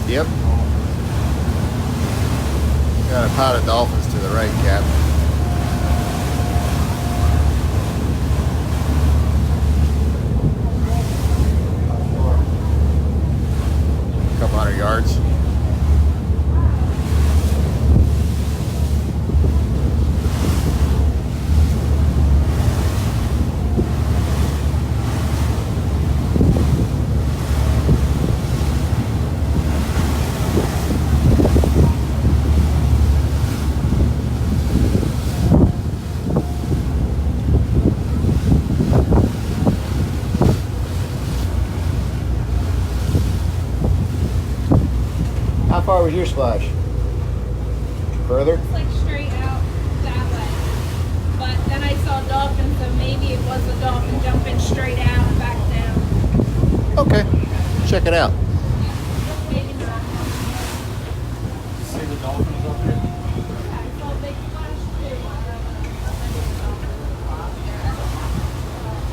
Yep. Got a pot of dolphins to the right, Cap. A couple 100 yards. How far was your splash? Further? It's like straight out that way. But then I saw dolphins, so maybe it was a dolphin jumping straight out and back down. Okay, check it out. Maybe not. See the dolphins up here? I saw a big splash too.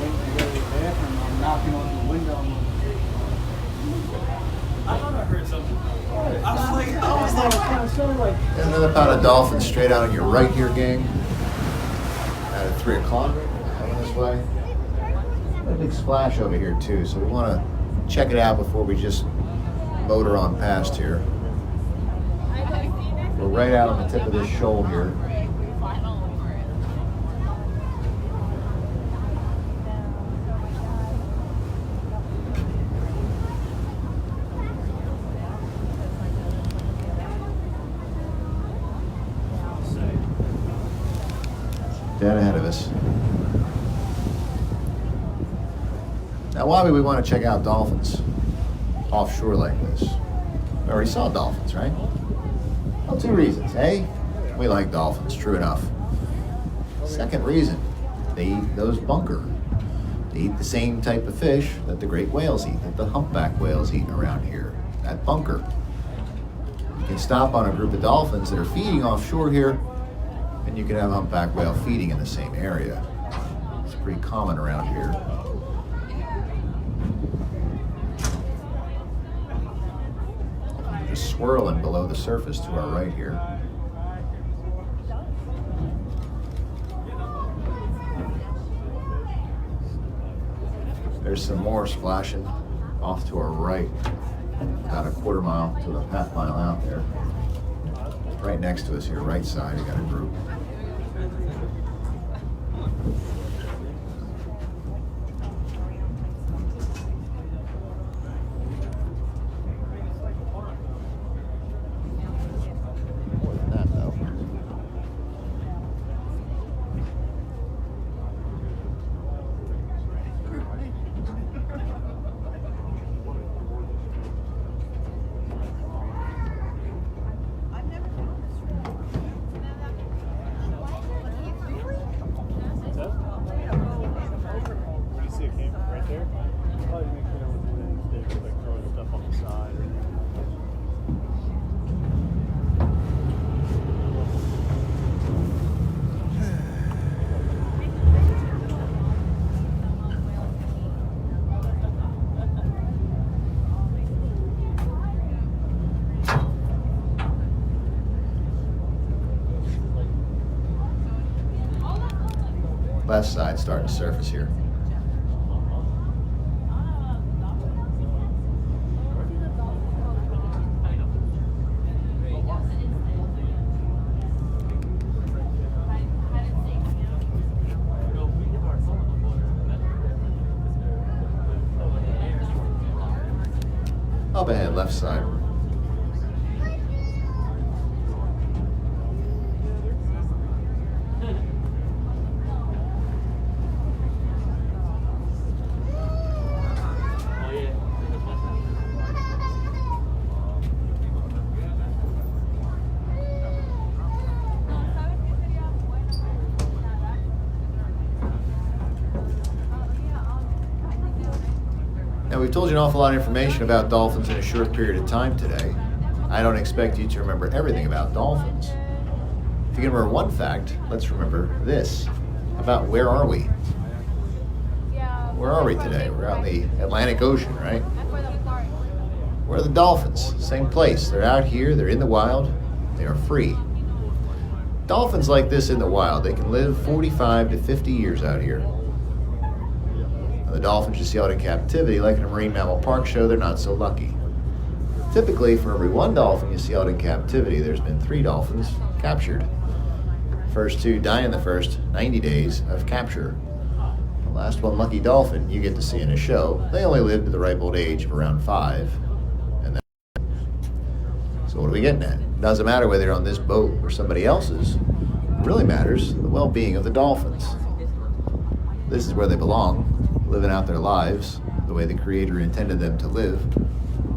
When you go to the bathroom, I'm knocking on the window. I thought I heard something. I was like, There's another pot of dolphins straight out on your right here, gang. At 3 o'clock, coming this way. A big splash over here too, so we want to check it out before we just motor on past here. We're right out on the tip of this shoal here. Now, why would we want to check out dolphins offshore like this? We already saw dolphins, right? Well, 2 reasons. A, we like dolphins, true enough. Second reason, they eat those bunker. They eat the same type of fish that the great whales eat, that the humpback whales eat around here, that bunker. You can stop on a group of dolphins that are feeding offshore here, and you can have humpback whale feeding in the same area. It's pretty common around here. Just swirling below the surface to our right here. There's some more splashing off to our right, about a quarter mile to a half mile out there. Right next to us here, right side, we got a group. More than that, though. Left side starting to surface here. Up ahead, left side. Now, we've told you an awful lot of information about dolphins in a short period of time today. I don't expect you to remember everything about dolphins. If you can remember one fact, let's remember this about where are we? Where are we today? We're out in the Atlantic Ocean, right? Where are the dolphins? Same place. They're out here, they're in the wild, they are free. Dolphins like this in the wild, they can live 45 to 50 years out here. The dolphins you see out in captivity, like in a marine mammal park show, they're not so lucky. Typically, for every 1 dolphin you see out in captivity, there's been 3 dolphins captured. The first 2 die in the first 90 days of capture. The last 1 lucky dolphin you get to see in a show, they only live to the ripe old age of around 5. And then, so what are we getting at? It doesn't matter whether you're on this boat or somebody else's. It really matters the well-being of the dolphins. This is where they belong. Living out their lives the way the Creator intended them to live,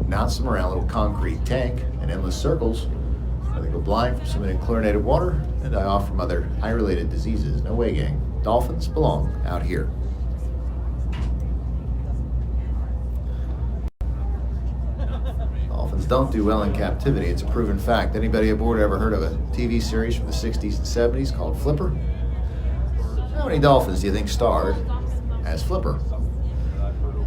not somewhere around a little concrete tank in endless circles where they go blind from swimming in chlorinated water and die off from other eye-related diseases. No way, gang. Dolphins belong out here. Dolphins don't do well in captivity. It's a proven fact. Anybody aboard ever heard of a TV series from the 60s and 70s called Flipper? How many dolphins do you think starred as Flipper?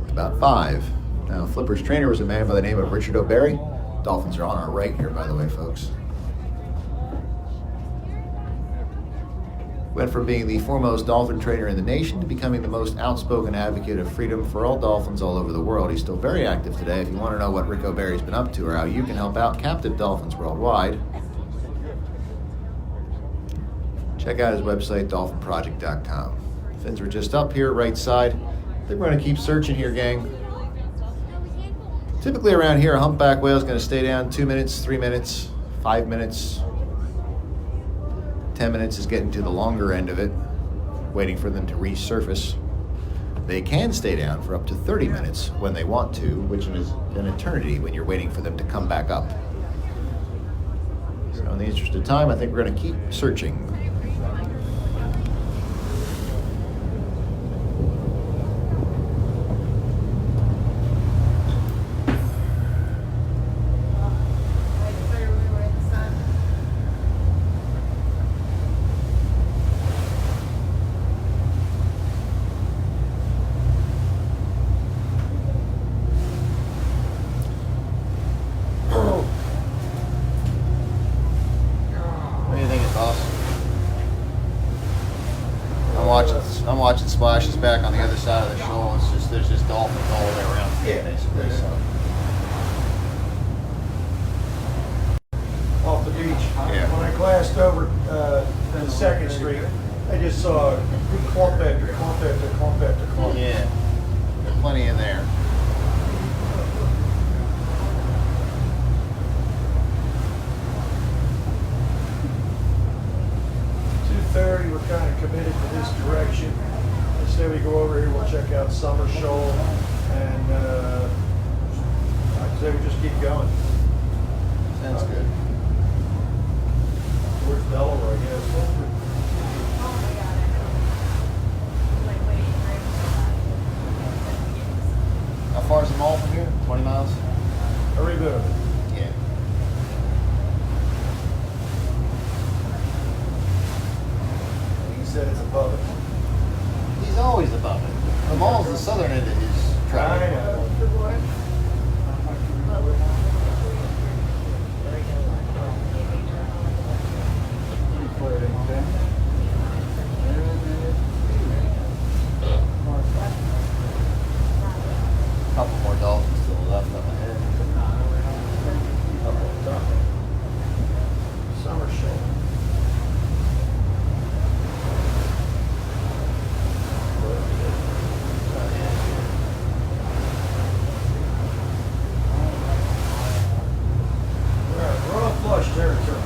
About 5. Now, Flipper's trainer was a man by the name of Richard O'Barry. Dolphins are on our right here, by the way, folks. Went from being the foremost dolphin trainer in the nation to becoming the most outspoken advocate of freedom for all dolphins all over the world. He's still very active today. If you want to know what Rick O'Barry's been up to or how you can help out captive dolphins worldwide, check out his website, dolphinproject.com. Fins were just up here, right side. I think we're going to keep searching here, gang. Typically around here, a humpback whale is going to stay down 2 minutes, 3 minutes, 5 minutes. 10 minutes is getting to the longer end of it, waiting for them to resurface. They can stay down for up to 30 minutes when they want to, which is an eternity when you're waiting for them to come back up. So in the interest of time, I think we're going to keep searching. I'm watching splashes back on the other side of the shoal. There's just dolphins all the way around, basically. So. Off the beach. Yeah. When I glassed over to 2nd Street, I just saw clump after clump after clump after clump. Yeah, there's plenty in there. We're kind of committed to this direction. Instead, we go over here, we'll check out Summer Shoal, and like I say, we just keep going. Sounds good. Towards Delaware, I guess. How far is the mall from here? 20 miles? Every bit of it. Yeah. He said it's above it. He's always above it. The mall's the southern end of his track. I know. Couple more dolphins to the left up ahead. Summer Shoal. We're on flush territory.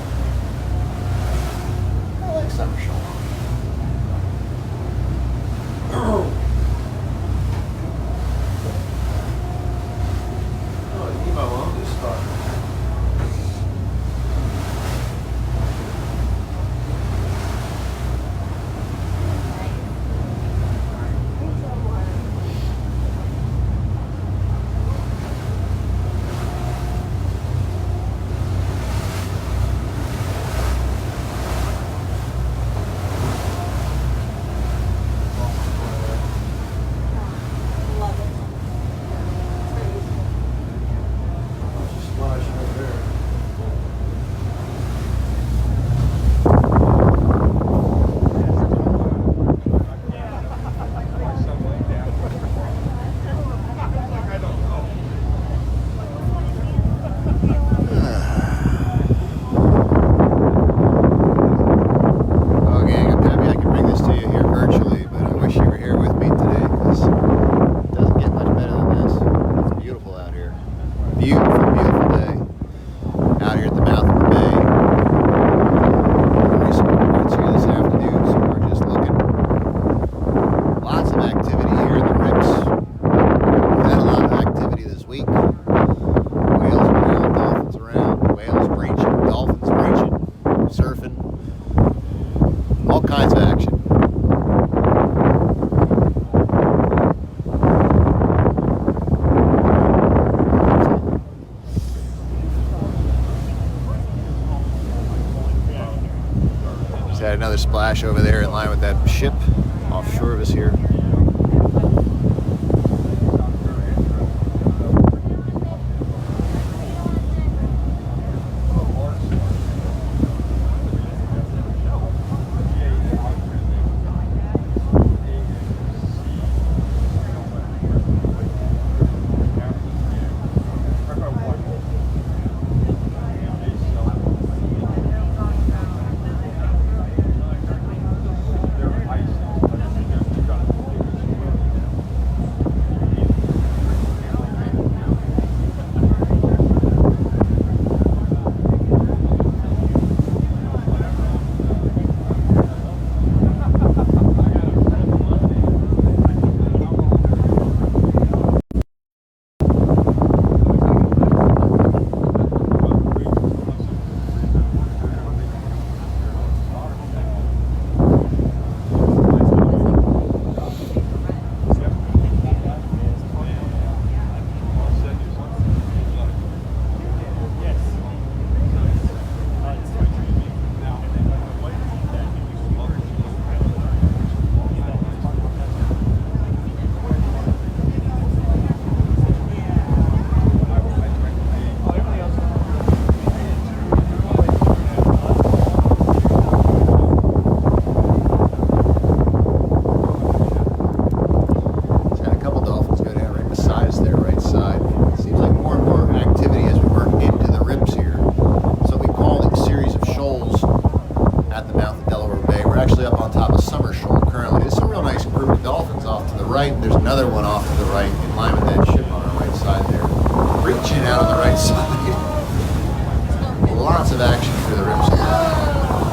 I like Summer Shoal. Had another splash over there in line with that ship offshore of us here. the right, in line with that ship on our right side there. Reaching out on the right side. Lots of action through the rims here.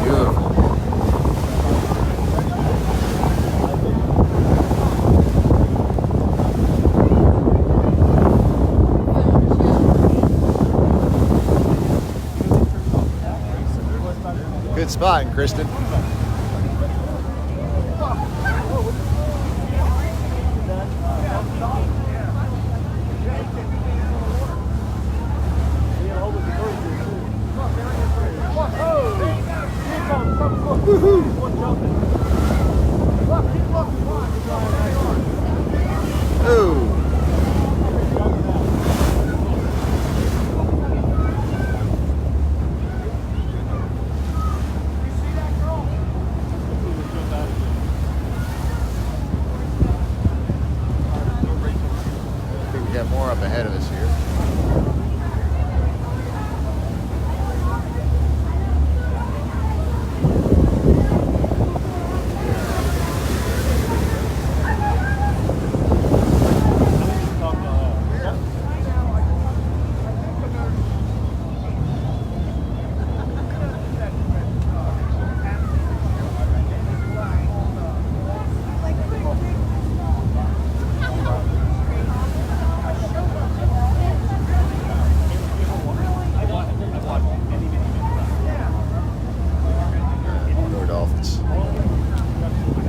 Beautiful. Good spotting, Kristen. Ooh. I think we got more up ahead of us here.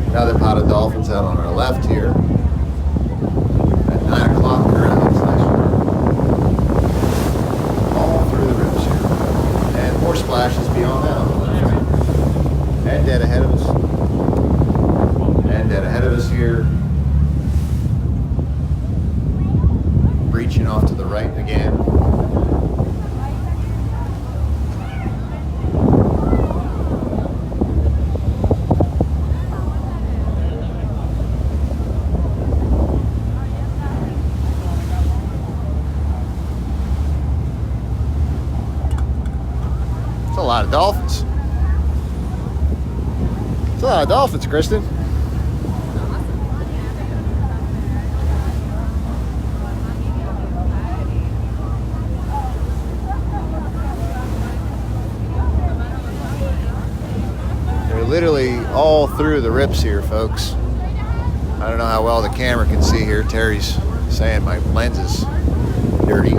Another pot of dolphins out on our left here. At 9 o'clock currently, it's nice all through the rips here. And more splashes beyond that on the left. And dead ahead of us. And dead ahead of us here. Breaching off to the right again. A lot of dolphins. It's a lot of dolphins, Kristen. They're literally all through the rips here, folks. I don't know how well the camera can see here. Terry's saying my lens is dirty.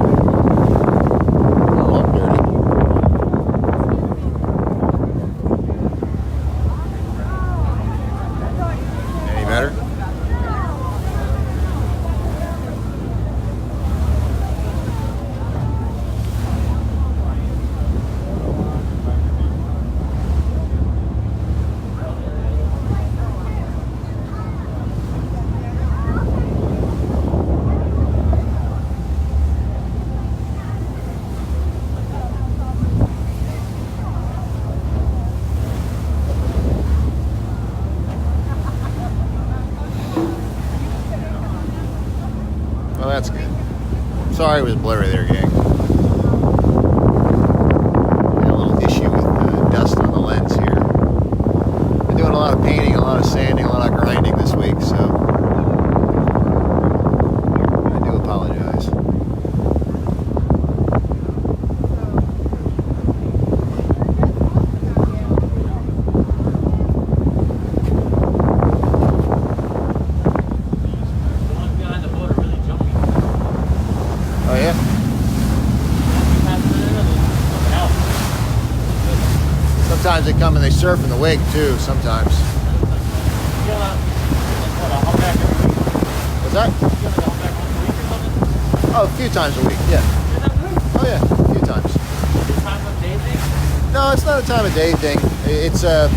Better? Well, that's good. Sorry it was blurry there, gang. Got a little issue with dust on the lens here. Been doing a lot of painting, a lot of sanding, a lot of grinding this week, so I do apologize. Oh yeah? Sometimes they come and they surf in the wake too, sometimes. What's that? Oh, a few times a week, yeah. Oh yeah, a few times. No, it's not a time of day thing. It's a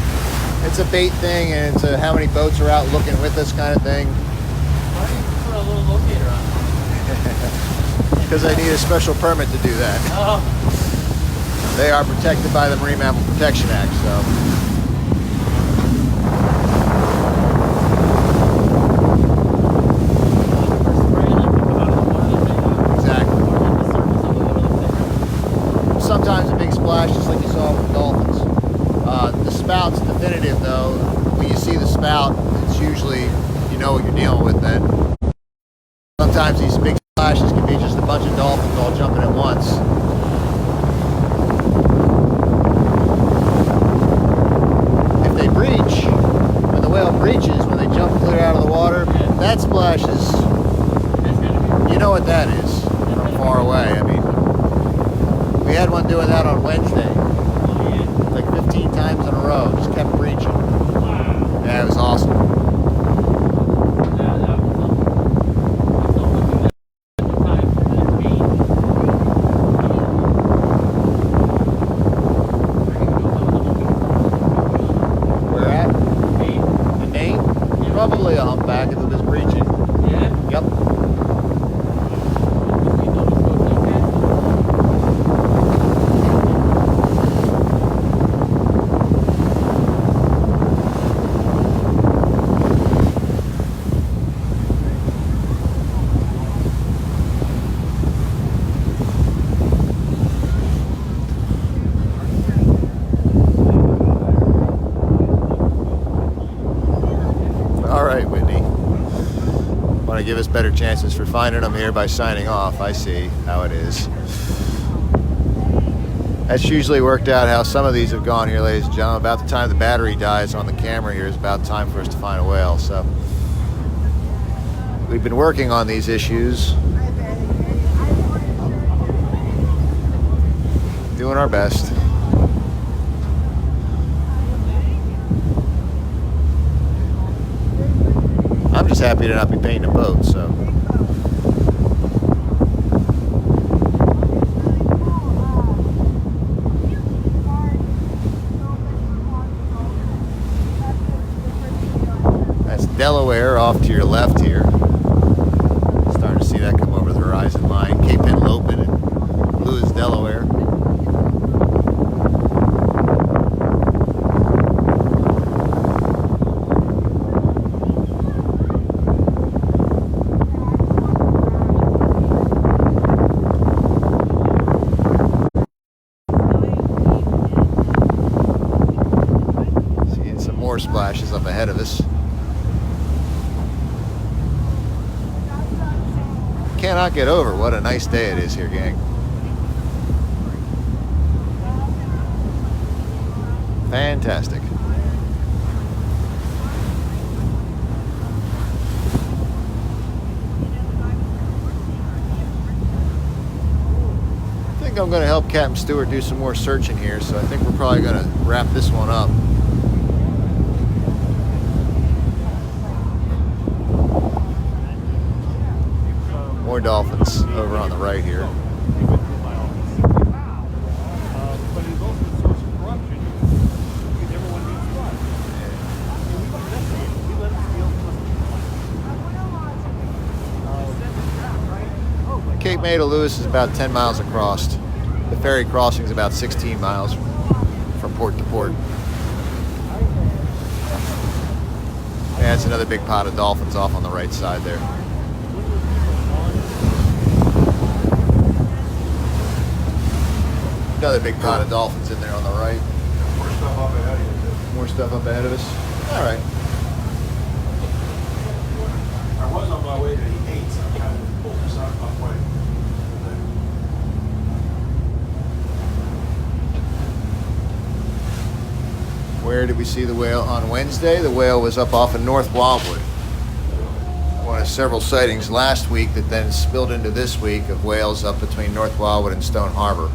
bait thing, and it's a how many boats are out looking with us kind of thing. Why do you put a little locator on? Because I need a special permit to do that. Oh. They are protected by the Marine Mammal Protection Act, so. Exactly. Sometimes a big splash, just like you saw with the dolphins. The spout's definitive, though. When you see the spout, it's usually, you know what you're dealing with then. Sometimes these big splashes can be just a bunch of dolphins all jumping at once. If they breach, when the whale breaches, when they jump clear out of the water, that splash is, you know what that is from far away. I mean, we had one doing that on Wednesday, like 15 times in a row, just kept breaching. Yeah, it was awesome. Probably a humpback if it was breaching. Yeah? Yep. All right, Whitney. Want to give us better chances for finding them here by signing off. I see how it is. That's usually worked out how some of these have gone here, ladies and gentlemen. About the time the battery dies on the camera here is about time for us to find a whale. So we've been working on these issues, doing our best. I'm just happy to not be painting a boat, so. That's Delaware off to your left here. Starting to see that come over the horizon line. Cape May Inlet and Lewis, Delaware. Splashes up ahead of us. Cannot get over what a nice day it is here, gang. Fantastic. I think I'm going to help Captain Stewart do some more searching here, so I think we're probably going to wrap this one up. More dolphins over on the right here. Cape May to Lewis is about 10 miles across. The ferry crossing is about 16 miles from port to port. Yeah, it's another big pot of dolphins off on the right side there. Another big pot of dolphins in there on the right. More stuff up ahead of you. More stuff up ahead of us. All right. I was on my way to the 8, so I kind of pulled this out my way. Where did we see the whale on Wednesday? The whale was up off of North Wildwood. One of several sightings last week that then spilled into this week of whales up between North Wildwood and Stone Harbor.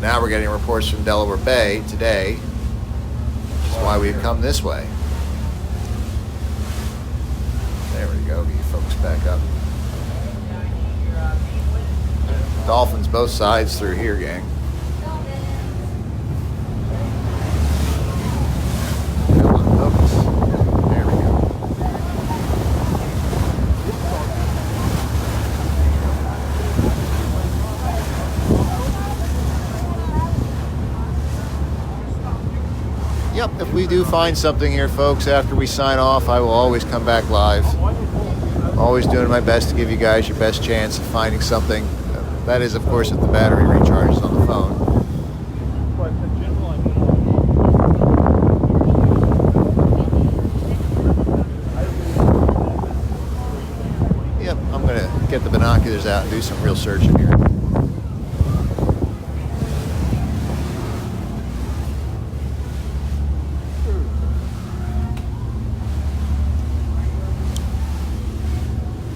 Now we're getting reports from Delaware Bay today, which is why we've come this way. There we go, get you folks back up. Dolphins both sides through here, gang. Come on, focus. There we go. Yep, if we do find something here, folks, after we sign off, I will always come back live. Always doing my best to give you guys your best chance of finding something. That is, of course, if the battery recharges on the phone. Yep, I'm going to get the binoculars out and do some real searching here.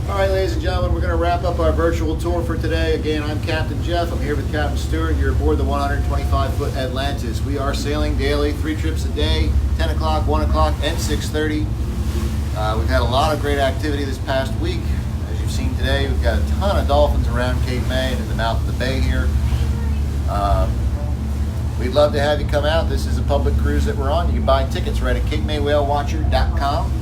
All right, ladies and gentlemen, we're going to wrap up our virtual tour for today. Again, I'm Captain Jeff. I'm here with Captain Stewart. You're aboard the 125-foot Atlantis. We are sailing daily, 3 trips a day, 10 o'clock, 1 o'clock, and 6:30. We've had a lot of great activity this past week. As you've seen today, we've got a ton of dolphins around Cape May and in the mouth of the bay here. We'd love to have you come out. This is a public cruise that we're on. You can buy tickets right at CapeMayWhaleWatcher.com.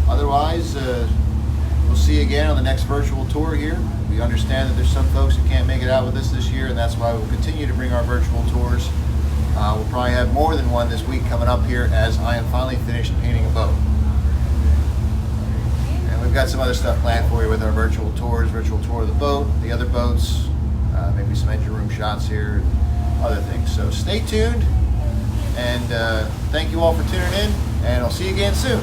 Otherwise, we'll see you again on the next virtual tour here. We understand that there's some folks who can't make it out with us this year, and that's why we'll continue to bring our virtual tours. We'll probably have more than one this week coming up here as I am finally finished painting a boat. And we've got some other stuff planned for you with our virtual tours, virtual tour of the boat, the other boats, maybe some engine room shots here, and other things. So stay tuned, and thank you all for tuning in, and I'll see you again soon.